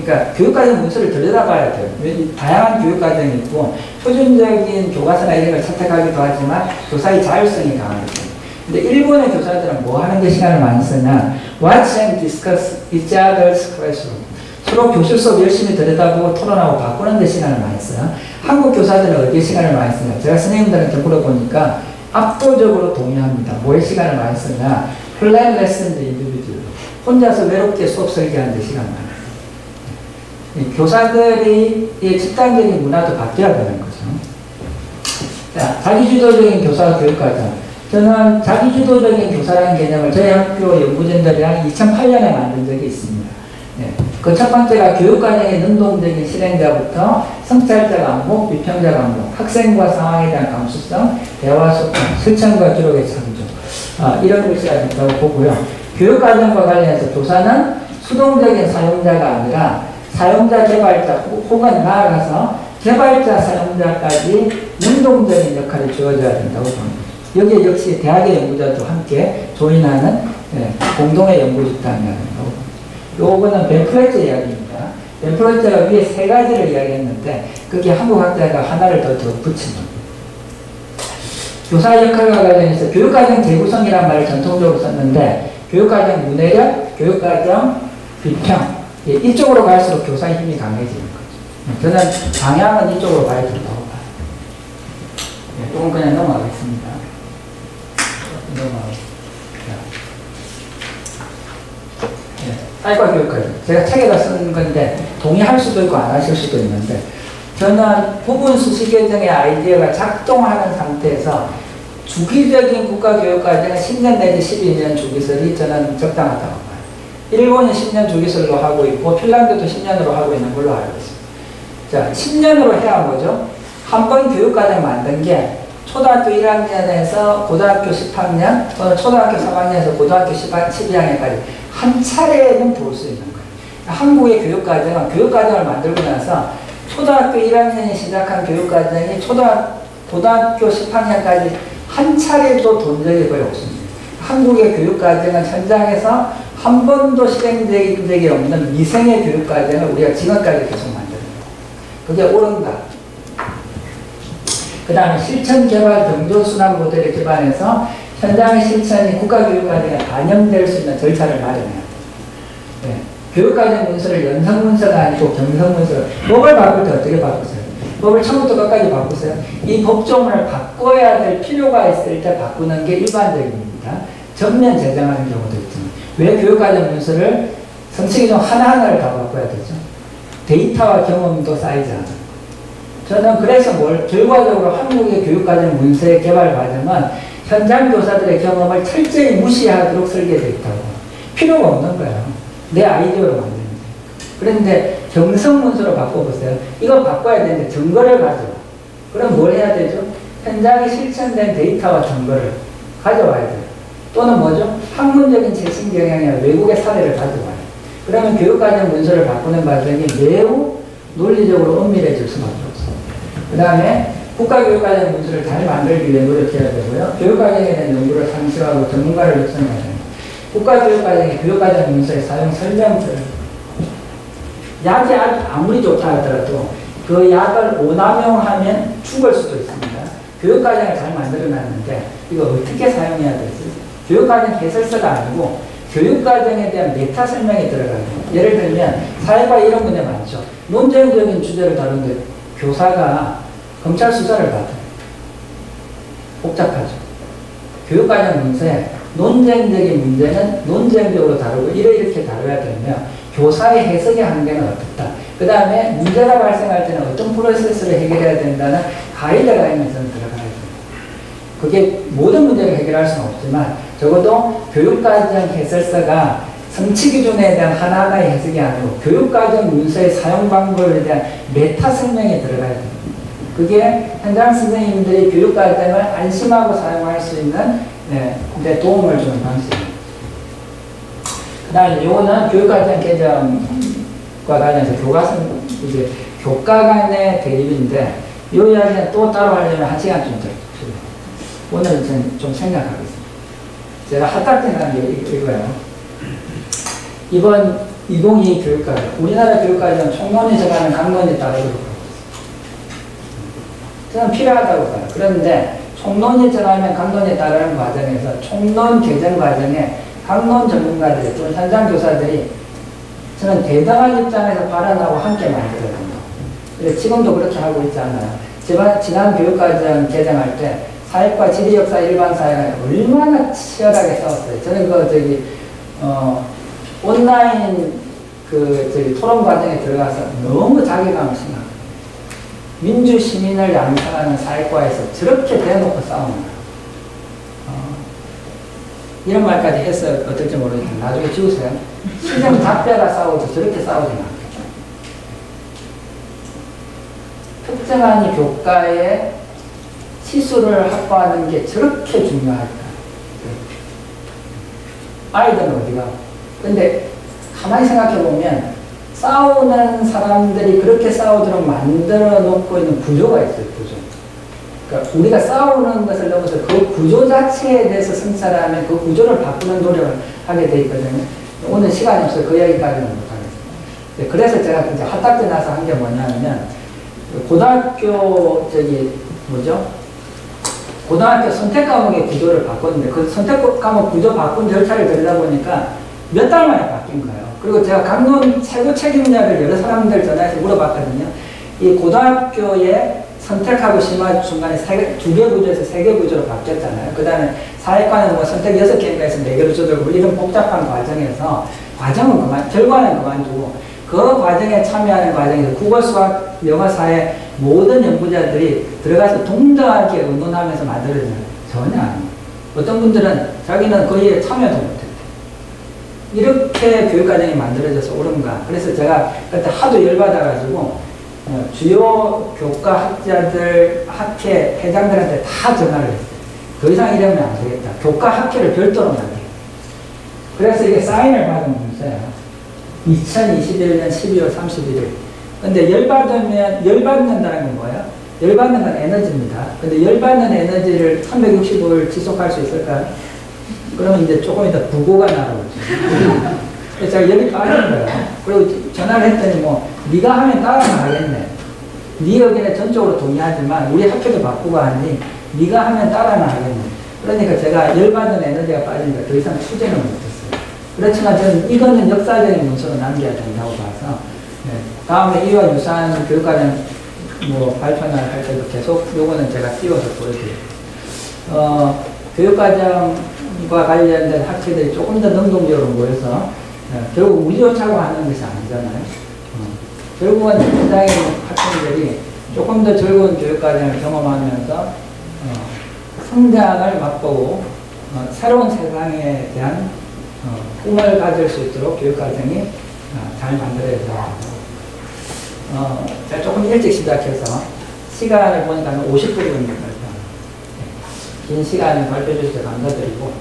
그러니까 교육과정 문서를 들여다봐야 돼요. 다양한 교육과정이 있고 표준적인 교과서나 이런 걸 선택하기도 하지만 교사의 자율성이 강하죠. 근데 일본의 교사들은 뭐 하는 데 시간을 많이 쓰냐 Watch and discuss each other's classroom. 서로 교실 수업 열심히 들여다보고 토론하고 바꾸는 데 시간을 많이 써요. 한국 교사들은 어디에 시간을 많이 쓰냐 제가 선생님들한테 물어보니까 압도적으로 동의합니다. 뭐에 시간을 많이 쓰냐 Plan lessons individual. 혼자서 외롭게 수업 설계하는 데 시간 많아요. 교사들이 집단적인 문화도 바뀌어야 되는 거죠. 자, 자기주도적인 교사 교육과정. 저는 자기주도적인 교사라는 개념을 저희 학교 연구진들이랑 2008년에 만든 적이 있습니다. 그 첫 번째가 교육과정의 능동적인 실행자부터 성찰자 과목, 비평자 과목, 학생과 상황에 대한 감수성, 대화 소통, 실천과 기록의 창조. 이런 것이 있다고 보고요. 교육과정과 관련해서 교사는 수동적인 사용자가 아니라 사용자 개발자 혹은 나아가서 개발자 사용자까지 능동적인 역할이 주어져야 된다고 봅니다. 여기에 역시 대학의 연구자도 함께 조인하는 공동의 연구 집단이라는 거고 요거는 벤 플래처 이야기입니다. 벤 플래처가 위에 세 가지를 이야기했는데 그게 한국 학자가 하나를 더 붙인 겁니다. 교사 역할과 관련해서 교육과정 재구성이라는 말을 전통적으로 썼는데 교육과정 문해력, 교육과정 비평 이쪽으로 갈수록 교사의 힘이 강해지는 거죠. 저는 방향은 이쪽으로 봐야 된다고 봐요. 조금 그냥 넘어가겠습니다. 사회과 교육과정. 제가 책에다 쓴 건데 동의할 수도 있고 안 하실 수도 있는데 저는 부분 수시 결정의 아이디어가 작동하는 상태에서 주기적인 국가교육과정은 10년 내지 12년 주기설이 저는 적당하다고 봐요. 일본이 10년 주기설로 하고 있고 핀란드도 10년으로 하고 있는 걸로 알고 있습니다. 자, 10년으로 해야 뭐죠? 한 번 교육과정 만든 게 초등학교 1학년에서 고등학교 10학년 또는 초등학교 3학년에서 고등학교 12학년까지 한 차례는 볼 수 있는 거예요. 한국의 교육과정은 교육과정을 만들고 나서 초등학교 1학년이 시작한 교육과정이 고등학교 10학년까지 한 차례도 돈 적이 거의 없습니다. 한국의 교육과정은 현장에서 한 번도 실행된 적이 없는 미생의 교육과정을 우리가 지금까지 계속 만듭니다. 그게 옳은가? 그 다음에 실천개발 경조순환 모델에 기반해서 현장의 실천이 국가교육과정에 반영될 수 있는 절차를 마련해요. 교육과정 문서를 연성문서가 아니고 경성문서를 법을 바꿀 때 어떻게 바꾸세요? 법을 처음부터 끝까지 바꾸세요. 이 법조문을 바꿔야 될 필요가 있을 때 바꾸는 게 일반적인 일입니다. 전면 제정하는 경우도 있죠. 왜 교육과정 문서를 성취기 중 하나하나를 다 바꿔야 되죠? 데이터와 경험도 쌓이지 않아요. 저는 그래서 결과적으로 한국의 교육과정 문서의 개발 과정은 현장 교사들의 경험을 철저히 무시하도록 설계되어 있다고. 필요가 없는 거예요. 내 아이디어로 만드는 거예요. 그런데 경성문서로 바꿔보세요. 이거 바꿔야 되는데 증거를 가져와. 그럼 뭘 해야 되죠? 현장에 실천된 데이터와 증거를 가져와야 돼요. 또는 뭐죠? 학문적인 재신 경향이나 외국의 사례를 가져와요. 그러면 교육과정 문서를 바꾸는 과정이 매우 논리적으로 엄밀해질 수밖에 없어요. 그 다음에 국가교육과정 문서를 잘 만들기 위해 노력해야 되고요. 교육과정에 대한 연구를 상시하고 전문가를 육성해야 됩니다. 국가교육과정의 교육과정 문서의 사용 설명서를 약이 아무리 좋다 하더라도 그 약을 오남용하면 죽을 수도 있습니다. 교육과정을 잘 만들어놨는데 이거 어떻게 사용해야 되지? 교육과정 해설서가 아니고 교육과정에 대한 메타 설명이 들어가요. 예를 들면 사회과 이런 문제 많죠. 논쟁적인 주제를 다루는데 교사가 검찰 수사를 받아요. 복잡하죠. 교육과정 문제, 논쟁적인 문제는 논쟁적으로 다루고 이렇게 다뤄야 되면 교사의 해석의 한계는 어떻다. 그 다음에 문제가 발생할 때는 어떤 프로세스를 해결해야 된다는 가이드라인에서는 들어가야 됩니다. 그게 모든 문제를 해결할 수는 없지만 적어도 교육과정 해설서가 성취 기준에 대한 하나하나의 해석이 아니고 교육과정 문서의 사용 방법에 대한 메타 설명이 들어가야 됩니다. 그게 현장 선생님들이 교육과정을 안심하고 사용할 수 있는 데 도움을 주는 방식입니다. 그 다음에 이거는 교육과정 개정과 관련해서 이제 교과 간의 대립인데 이 이야기는 또 따로 하려면 1시간 좀 필요해요. 오늘은 좀 생각하겠습니다. 제가 핫딱지는 게 이거예요. 이번 2022 교육과정, 우리나라 교육과정 총론이 정하는 강론에 따르도록 하고 있습니다. 저는 필요하다고 봐요. 그런데 총론이 정하면 강론에 따르는 과정에서 총론 개정 과정에 강론 전문가들 또는 현장 교사들이 저는 대등한 입장에서 발언하고 함께 만들어야 된다. 지금도 그렇게 하고 있지 않아요. 지난 교육과정 개정할 때 사회과, 지리역사, 일반사회가 얼마나 치열하게 싸웠어요. 저는 온라인 토론 과정에 들어가서 너무 자괴감을 심합니다. 민주 시민을 양성하는 사회과에서 저렇게 대놓고 싸우는 거예요. 이런 말까지 해서 어떨지 모르겠는데 나중에 지우세요. 시정 작별라 싸우도 저렇게 싸우지 않겠죠. 특정한 교과에 시수를 확보하는 게 저렇게 중요할까? 아이들은 어디가? 근데 가만히 생각해 보면 싸우는 사람들이 그렇게 싸우도록 만들어 놓고 있는 구조가 있어요. 구조. 그러니까 우리가 싸우는 것을 넘어서 그 구조 자체에 대해서 성찰하면 그 구조를 바꾸는 노력을 하게 돼 있거든요. 오늘 시간이 없어서 그 이야기까지는 못하겠습니다. 그래서 제가 이제 핫딱지 나서 한 게 뭐냐면 고등학교 고등학교 선택 과목의 구조를 바꿨는데 그 선택 과목 구조 바꾼 절차를 들여다 보니까 몇 달 만에 바뀐 거예요. 그리고 제가 강론 최고 책임자를 여러 사람들 전화해서 물어봤거든요. 이 고등학교에 선택하고 심화 중간에 2개 구조에서 3개 구조로 바뀌었잖아요. 그 다음에 사회과는 선택 6개인가 해서 4개로 줄어들고 이런 복잡한 과정에서 결과는 그만두고 그 과정에 참여하는 과정에서 국어, 수학, 영어, 사회 모든 연구자들이 들어가서 동등하게 의논하면서 만들어지는 전혀 아닙니다. 어떤 분들은 자기는 거기에 참여도 못했대요. 이렇게 교육과정이 만들어져서 옳은가. 그래서 제가 그때 하도 열받아가지고 주요 교과 학자들, 학회 회장들한테 다 전화를 했어요. 더 이상 이러면 안 되겠다. 교과 학회를 별도로 만들어요. 그래서 이게 사인을 받은 문서예요. 2021년 12월 31일. 근데 열받는다는 건 뭐예요? 열받는 건 에너지입니다. 근데 열받는 에너지를 365일 지속할 수 있을까요? 그러면 이제 조금 이따 부고가 날아오죠. 그래서 제가 열이 빠진 거예요. 그리고 전화를 했더니 네가 하면 따라만 하겠네. 네 의견에 전적으로 동의하지만 우리 학교도 바꾸고 하니 네가 하면 따라만 하겠네. 그러니까 제가 열받는 에너지가 빠지니까 더 이상 추진을 못했어요. 그렇지만 저는 이거는 역사적인 문서로 남겨야 된다고 봐서 다음에 이와 유사한 교육과정 발표나 할 때도 계속 요거는 제가 띄워서 보여드릴게요. 교육과정과 관련된 학회들이 조금 더 능동적으로 모여서 결국 우리 좋자고 하는 것이 아니잖아요. 결국은 현장의 학생들이 조금 더 즐거운 교육과정을 경험하면서 성장을 맛보고 새로운 세상에 대한 꿈을 가질 수 있도록 교육과정이 잘 만들어져야 합니다. 제가 조금 일찍 시작해서 시간을 보니까 50분 정도 긴 시간을 발표해 주셔서 감사드리고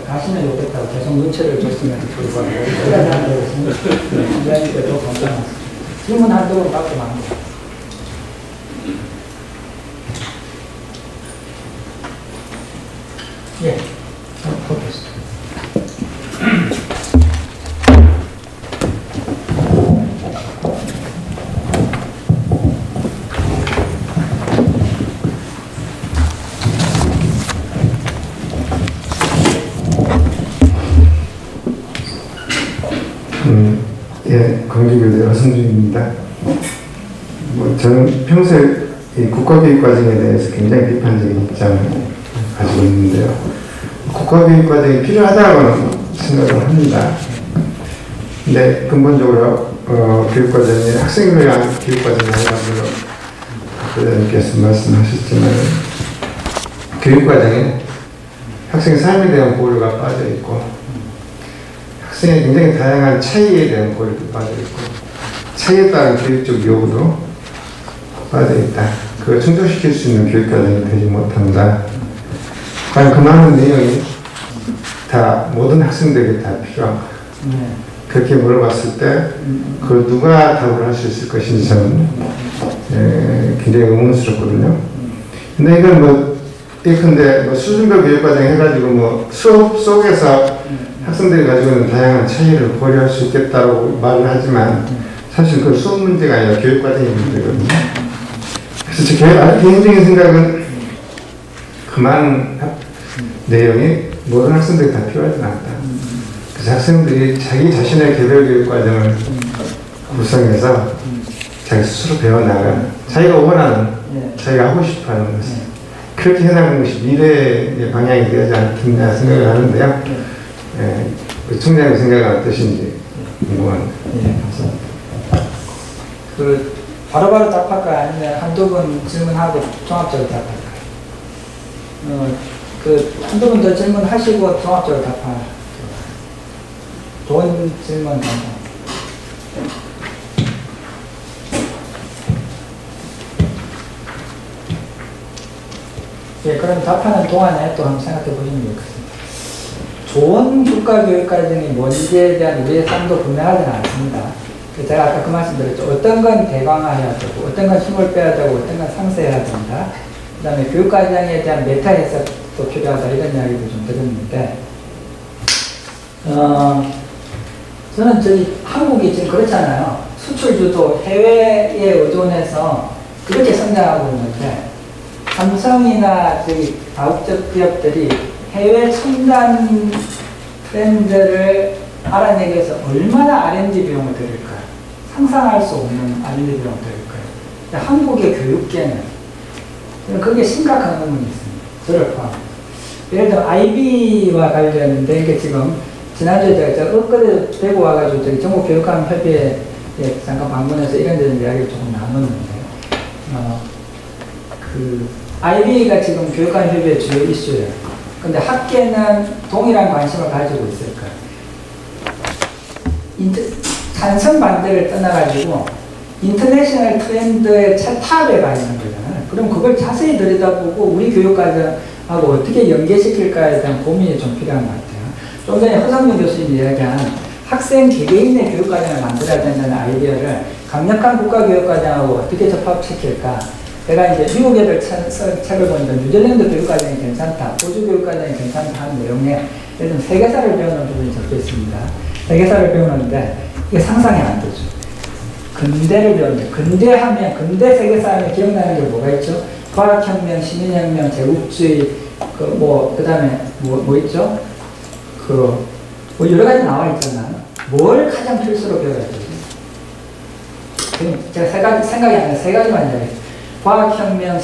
가시면 좋겠다고 계속 눈치를 줬으면 불구하고 시간이 안 되겠습니다. 원장님께도 감사합니다. 질문 한두 번 받고 마칩니다. 예, 보겠습니다. 예, 광주교대 허성준입니다. 저는 평소에 이 국가교육과정에 대해서 굉장히 비판적인 입장을 가지고 있는데요. 국가교육과정이 필요하다고는 생각을 합니다. 근데 근본적으로 교육과정이 학생을 위한 교육과정이 아니라 물론 교장님께서 말씀하셨지만 교육과정에 학생의 삶에 대한 고려가 빠져있고 학생의 굉장히 다양한 차이에 대한 고려도 빠져있고 차이에 따른 교육적 요구도 빠져있다. 그걸 충족시킬 수 있는 교육과정이 되지 못한다. 과연 그 많은 내용이 다 모든 학생들에게 다 필요한가? 그렇게 물어봤을 때 그걸 누가 답을 할 수 있을 것인지 저는 굉장히 의문스럽거든요. 근데 이건 예컨대 수준별 교육과정 해가지고 수업 속에서 학생들이 가지고 있는 다양한 차이를 고려할 수 있겠다고 말을 하지만 사실 그건 수업 문제가 아니라 교육과정의 문제거든요. 그래서 제 개인적인 생각은 그 많은 내용이 모든 학생들이 다 필요하지 않다. 그래서 학생들이 자기 자신의 개별 교육 과정을 구성해서 자기 스스로 배워나가 자기가 원하는, 자기가 하고 싶어하는 것을 그렇게 해나가는 것이 미래의 방향이 되지 않겠나 생각을 하는데요. 그 총장의 생각은 어떠신지 궁금합니다. 감사합니다. 바로바로 답할까요? 아니면 한두 번 질문하고 종합적으로 답할까요? 한두 번 더 질문하시고 종합적으로 답할까요? 좋은 질문 감사합니다. 예, 그럼 답하는 동안에 또 한번 생각해 보시면 좋겠습니다. 좋은 국가교육과정이 뭔지에 대한 우리의 삶도 분명하지는 않습니다. 제가 아까 그 말씀 드렸죠. 어떤 건 대강화해야 되고, 어떤 건 힘을 빼야 되고, 어떤 건 상쇄해야 된다. 그 다음에 교육과정에 대한 메타 해석도 필요하다. 이런 이야기도 좀 들었는데, 저는 한국이 지금 그렇잖아요. 수출주도 해외에 의존해서 그렇게 성장하고 있는데, 삼성이나 다국적 기업들이 해외 첨단 트렌드를 알아내기 위해서 얼마나 R&D 비용을 들일까요? 상상할 수 없는 R&D 비용을 들일까요? 한국의 교육계는 그게 심각한 의문이 있습니다. 저를 포함해서. 예를 들어 IB와 관련인데 이게 지금 지난주에 제가 엊그제 대구 와가지고 전국교육감협의회에 잠깐 방문해서 이런 데 이야기를 조금 나눴는데요. IB가 지금 교육감협의회 주요 이슈예요. 근데 학계는 동일한 관심을 가지고 있을까요? 찬성 반대를 떠나가지고 인터내셔널 트렌드의 탑에 가 있는 거잖아요. 그럼 그걸 자세히 들여다보고 우리 교육과정하고 어떻게 연계시킬까에 대한 고민이 좀 필요한 것 같아요. 좀 전에 허상민 교수님이 이야기한 학생 개개인의 교육과정을 만들어야 된다는 아이디어를 강력한 국가교육과정하고 어떻게 접합시킬까? 제가 이제 미국 애들 책을 보니까 뉴질랜드 교육과정이 괜찮다, 호주 교육과정이 괜찮다 하는 내용에 예를 들면 세계사를 배우는 부분이 적혀 있습니다. 세계사를 배우는데 이게 상상이 안 되죠. 근대를 배우는데 근대하면 근대 세계사 하면 기억나는 게 뭐가 있죠? 과학혁명, 시민혁명, 제국주의, 그 다음에 뭐 있죠? 여러 가지 나와 있잖아요. 뭘 가장 필수로 배워야 되지? 제가 생각이 안 나요. 세 가지만 이야기해요. 과학혁명,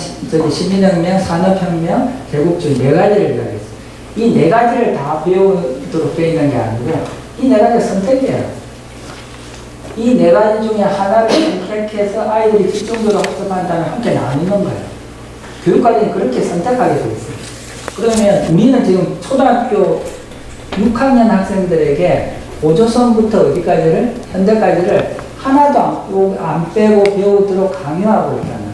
시민혁명, 산업혁명, 제국주의 네 가지를 이야기했어요. 이 네 가지를 다 배우도록 되어 있는 게 아니고 이 네 가지가 선택이에요. 이 네 가지 중에 하나를 선택해서 아이들이 집중적으로 학습한 다음에 함께 나누는 거예요. 교육과정이 그렇게 선택하게 되어 있어요. 그러면 우리는 지금 초등학교 6학년 학생들에게 고조선부터 어디까지를, 현대까지를 하나도 안 빼고 배우도록 강요하고 있잖아요.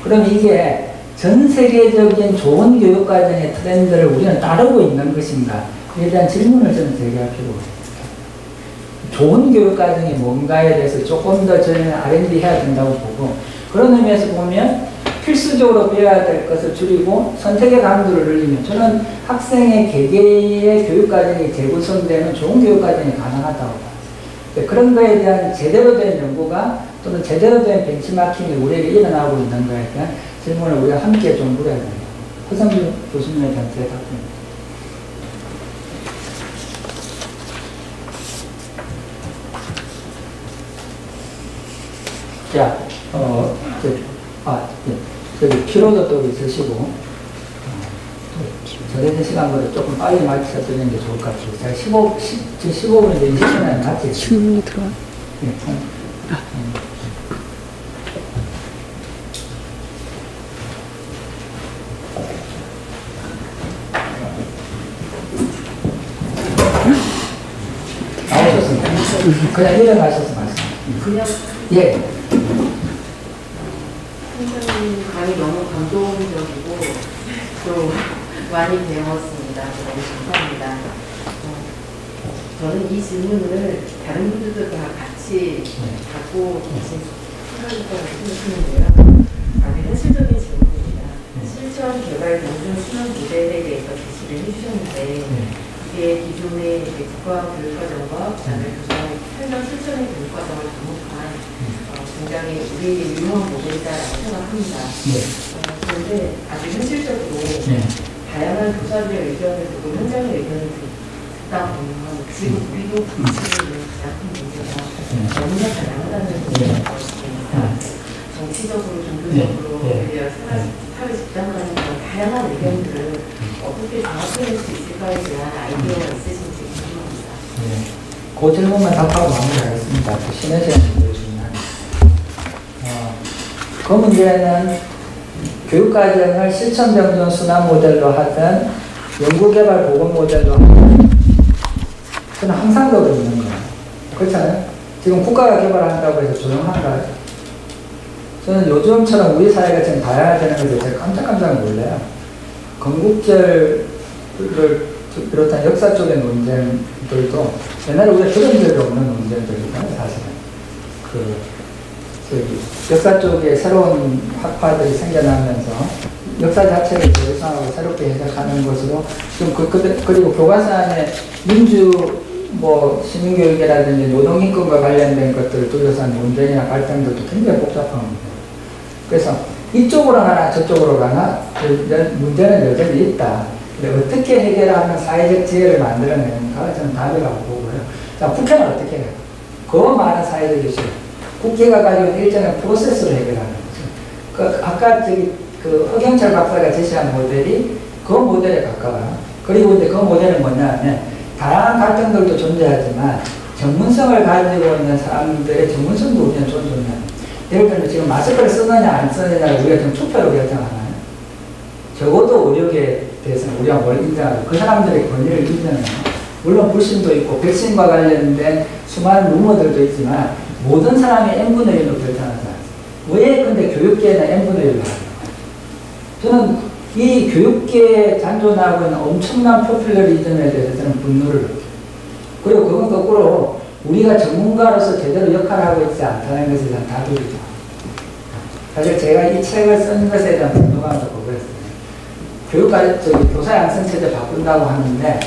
그럼 이게 전 세계적인 좋은 교육과정의 트렌드를 우리는 따르고 있는 것인가? 에 대한 질문을 저는 제기할 필요가 있습니다. 좋은 교육과정이 뭔가에 대해서 조금 더 저희는 R&D 해야 된다고 보고, 그런 의미에서 보면 필수적으로 배워야 될 것을 줄이고 선택의 강도를 늘리면 저는 학생의 개개의 교육과정이 재구성되는 좋은 교육과정이 가능하다고 봐요. 그런 거에 대한 제대로 된 연구가 또는 제대로 된 벤치마킹이 우리에게 일어나고 있는 거에 대한 질문을 우리가 함께 좀 물어야 됩니다. 허성준 교수님에 대한 제 답변입니다. 자, 여기 피로도 또 있으시고, 저녁 시간보다 조금 빨리 맞춰드리는 게 좋을 것 같아요. 제가 15분인데 20분은 같이. 질문이 들어와. 네, 나오셨습니다. 그냥 일어나셔서 말씀. 그냥 예. 선생님 강의 너무 감동적이고 또 많이 배웠습니다. 너무 감사합니다. 저는 이 질문을 다른 분들도 다 같이 갖고 계신 생각일 거라고 생각하는데요. 아주 현실적인 질문입니다. 실천 개발 공정 수능 모델에 대해서 제시를 해주셨는데 이게 기존의 국가교육과정과 그다음에 교사의 현장 실천의 교육과정을 접목한 굉장히 우리 유용한 모델이다라고 생각합니다. 그런데 아주 현실적으로 다양한 교사들의 의견을 듣고 현장의 의견을 듣다 보면 지금 우리도 방치를 위한 가장 큰 문제가 너무나 다양하다는 문제가 있습니다. 정치적으로, 종교적으로, 사회 집단 간의 그런 다양한 의견들을 어떻게 종합해낼 수 있을까에 대한 아이디어가 있으신지 궁금합니다. 그 질문만 답하고 마무리하겠습니다. 신의 시간 질문 중요한. 그 문제는 교육과정을 실천병존 순환 모델로 하든 연구개발 보건 모델로 하든 저는 항상 더 있는 거예요. 그렇잖아요? 지금 국가가 개발한다고 해서 조용한가요? 저는 요즘처럼 우리 사회가 지금 다양화되는 것에 제가 깜짝 놀라요. 건국절을 비롯한 역사 쪽의 논쟁들도 옛날에 우리가 들은 적이 없는 논쟁들이잖아요, 사실은. 역사 쪽에 새로운 학파들이 생겨나면서 역사 자체를 재구성하고 새롭게 해석하는 것으로 지금 그리고 교과서 안에 시민교육이라든지 노동인권과 관련된 것들을 둘러싼 논쟁이나 갈등들도 굉장히 복잡합니다. 그래서 이쪽으로 가나 저쪽으로 가나 문제는 여전히 있다. 근데 어떻게 해결하면 사회적 지혜를 만들어내는가 저는 답이라고 보고요. 자, 국회는 어떻게 해요? 그 많은 사회적 이슈. 국회가 가지고 일정한 프로세스로 해결하는 거죠. 아까 허경철 박사가 제시한 모델이 그 모델에 가까워요. 그리고 근데 그 모델은 뭐냐면 다양한 갈등들도 존재하지만 전문성을 가지고 있는 사람들의 전문성도 우리는 존중해요. 예를 들면 지금 마스크를 쓰느냐 안 쓰느냐를 우리가 지금 투표로 결정하나요? 적어도 의료계에 대해서는 우리가 뭘 인정하고 그 사람들의 권리를 인정해요. 물론 불신도 있고 백신과 관련된 수많은 루머들도 있지만 모든 사람이 n분의 1로 결정하지 않습니다. 왜 근데 교육계는 n분의 1로 하는 거예요? 저는 이 교육계에 잔존하고 있는 엄청난 포퓰러리즘에 대해서 저는 분노를 느껴요. 그리고 그건 거꾸로 우리가 전문가로서 제대로 역할을 하고 있지 않다는 것에 대한 답이죠. 사실 제가 이 책을 쓴 것에 대한 분노감도 그거였어요. 교사 양성체제 바꾼다고 하는데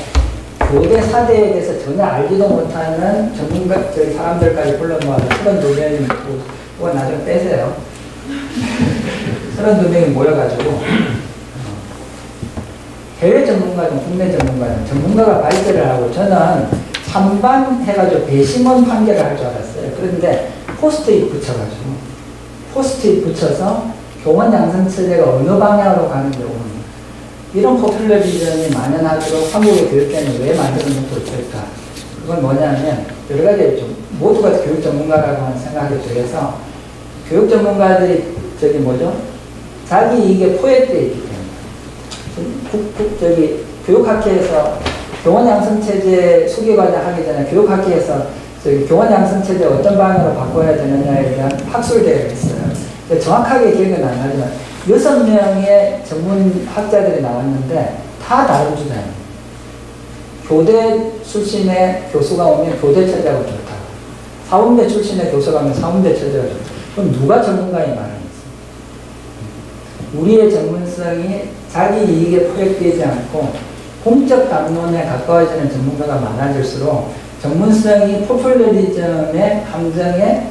교대 사대에 대해서 전혀 알지도 못하는 전문가 사람들까지 불러 모아서 32명이 그건 나중에 빼세요. 32명이 모여가지고 해외 전문가든 국내 전문가든 전문가가 발제를 하고 저는 찬반 해가지고 배심원 판결을 할 줄 알았어요. 그런데 포스트잇 붙여서 교원 양성체제가 어느 방향으로 가는지 오는 이런 포퓰러리즘이 만연하도록 한국의 교육계는 왜 만들어 놓고 있을까? 그건 뭐냐면 여러 가지 좀 모두가 교육 전문가라고 하는 생각에 대해서 교육 전문가들이 자기 이익에 포획되어 있기 때문에 교육학회에서 교원 양성체제 수기과정 하기 전에 교육학회에서 교원 양성체제 어떤 방향으로 바꿔야 되느냐에 대한 학술대회가 있어요. 정확하게 기억은 안 나지만 6명의 전문학자들이 나왔는데 다 다른 주장입니다. 교대 출신의 교수가 오면 교대 체제가 좋다. 사범대 출신의 교수가 오면 사범대 체제가 좋다. 그럼 누가 전문가의 말을 했어요? 우리의 전문성이 자기 이익에 포획되지 않고 공적 담론에 가까워지는 전문가가 많아질수록 전문성이 포퓰러리즘의 함정에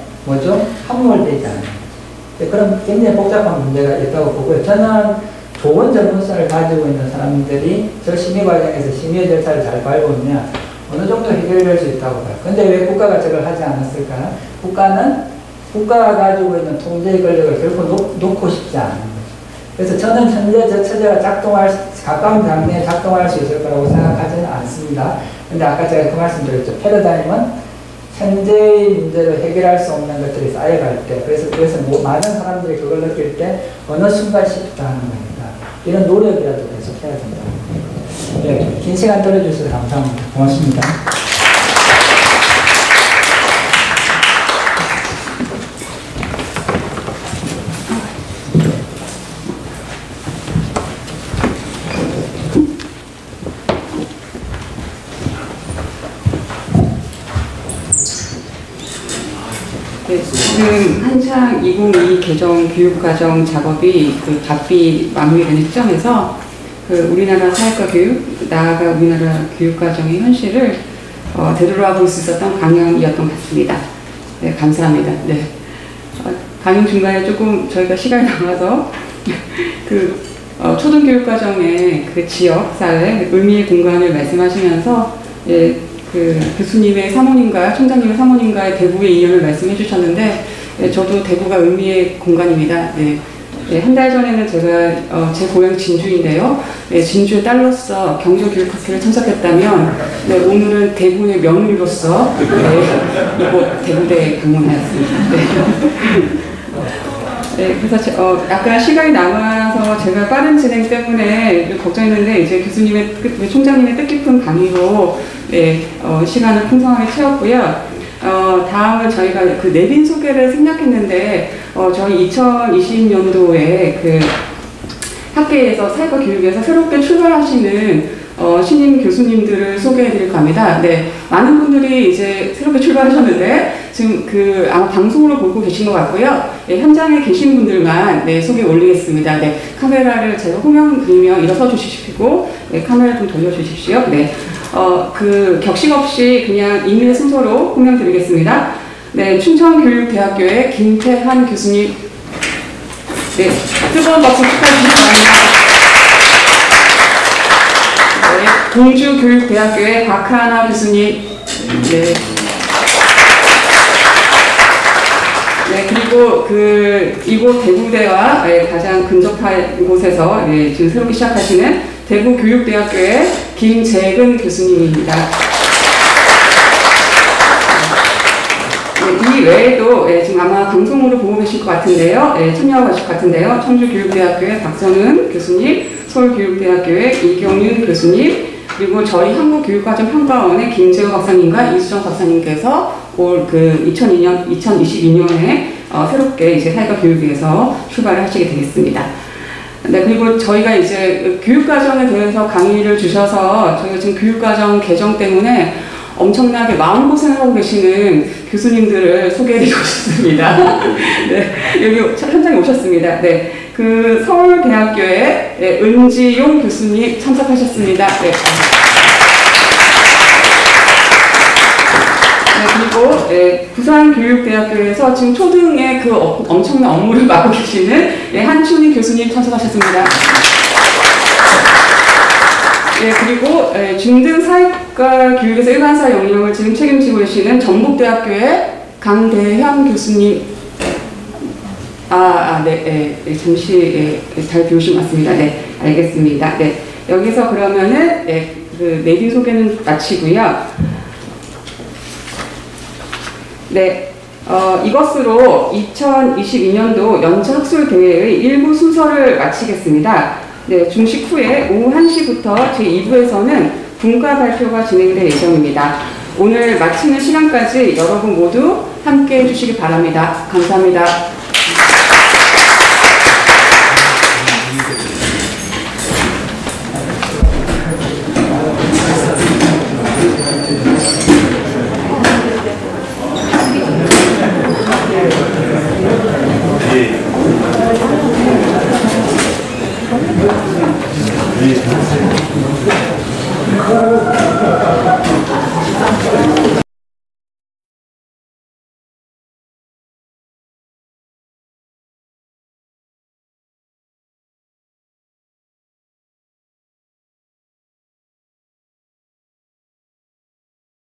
함몰되지 않아요. 그런 굉장히 복잡한 문제가 있다고 보고요. 저는 좋은 전문성을 가지고 있는 사람들이 저 심의 과정에서 심의 절차를 잘 밟으면 어느 정도 해결될 수 있다고 봐요. 근데 왜 국가가 저걸 하지 않았을까요? 국가는 국가가 가지고 있는 통제 권력을 결코 놓고 싶지 않은 거죠. 그래서 저는 현재 저 체제가 가까운 장래에 작동할 수 있을 거라고 생각하지는 않습니다. 근데 아까 제가 그 말씀 드렸죠. 패러다임은 현재의 문제를 해결할 수 없는 것들이 쌓여갈 때, 그래서 많은 사람들이 그걸 느낄 때 어느 순간 시프트 하는 겁니다. 이런 노력이라도 계속 해야 된다고 합니다. 네, 긴 시간 들어주셔서 감사합니다. 고맙습니다. 지금 한창 2022 개정 교육과정 작업이 그 바삐 마무리되는 시점에서 그 우리나라 사회과 교육, 나아가 우리나라 교육과정의 현실을 되돌아볼 수 있었던 강연이었던 것 같습니다. 네, 감사합니다. 네. 강연 중간에 조금 저희가 시간이 남아서 그 초등교육과정의 그 지역, 사회, 의미의 공간을 말씀하시면서 예, 그 교수님의 사모님과 총장님의 사모님과의 대구의 인연을 말씀해 주셨는데 예, 저도 대구가 의미의 공간입니다. 네. 네, 한 달 전에는 제가 제 고향 진주인데요. 네, 진주의 딸로서 경주교육학회를 참석했다면 네, 오늘은 대구의 며느리로서 네, 이곳 대구대에 방문하였습니다. 네. 네, 그래서 약간 시간이 남아서 제가 빠른 진행 때문에 걱정했는데 이제 교수님의 총장님의 뜻깊은 강의로 네, 시간을 풍성하게 채웠고요. 다음은 저희가 그 내빈 소개를 생략했는데 저희 2020년도에 그 학계에서 사회과 교육에서 새롭게 출발하시는 신임 교수님들을 소개해드릴까 합니다. 네, 많은 분들이 이제 새롭게 출발하셨는데 지금 그 아마 방송으로 보고 계신 것 같고요. 네, 현장에 계신 분들만 네, 소개 올리겠습니다. 네, 카메라를 제가 화면 그리면 일어서 주시고 네, 카메라 좀 돌려주십시오. 네, 그 격식 없이 그냥 임의 순서로 호명드리겠습니다. 네, 춘천교육대학교의 김태한 교수님. 네, 뜨거운 박수 축하해 주시기 바랍니다. 네, 동주교육대학교의 박하나 교수님. 네. 네, 그리고 이곳 대구대와 가장 근접한 곳에서 지금 새롭게 시작하시는 대구교육대학교의 김재근 교수님입니다. 네, 이 외에도 지금 아마 방송으로 보고 계실 것 같은데요. 참여하고 계실 것 같은데요. 청주교육대학교의 박선은 교수님, 서울교육대학교의 이경윤 교수님, 그리고 저희 한국교육과정평가원의 김재호 박사님과 이수정 박사님께서 올 2022년에 새롭게 이제 사회과 교육에서 출발을 하시게 되겠습니다. 네, 그리고 저희가 이제 교육과정에 대해서 강의를 주셔서 저희가 지금 교육과정 개정 때문에 엄청나게 마음고생을 하고 계시는 교수님들을 소개해드리고 싶습니다. 네, 여기 현장에 오셨습니다. 네, 그 서울대학교의 은지용 교수님 참석하셨습니다. 네. 그리고 부산교육대학교에서 지금 초등의 그 엄청난 업무를 맡고 계시는 한춘희 교수님 참석하셨습니다. 그리고 중등 사회과 교육에서 일반사 영역을 지금 책임지고 계시는 전북대학교의 강대현 교수님. 잠시 잘 비우신 것 같습니다. 네, 알겠습니다. 네, 여기서 그러면은 그 내빈 소개는 마치고요. 네, 이것으로 2022년도 연차학술대회의 일부 순서를 마치겠습니다. 네, 중식 후에 오후 1시부터 제2부에서는 분과 발표가 진행될 예정입니다. 오늘 마치는 시간까지 여러분 모두 함께 해주시기 바랍니다. 감사합니다.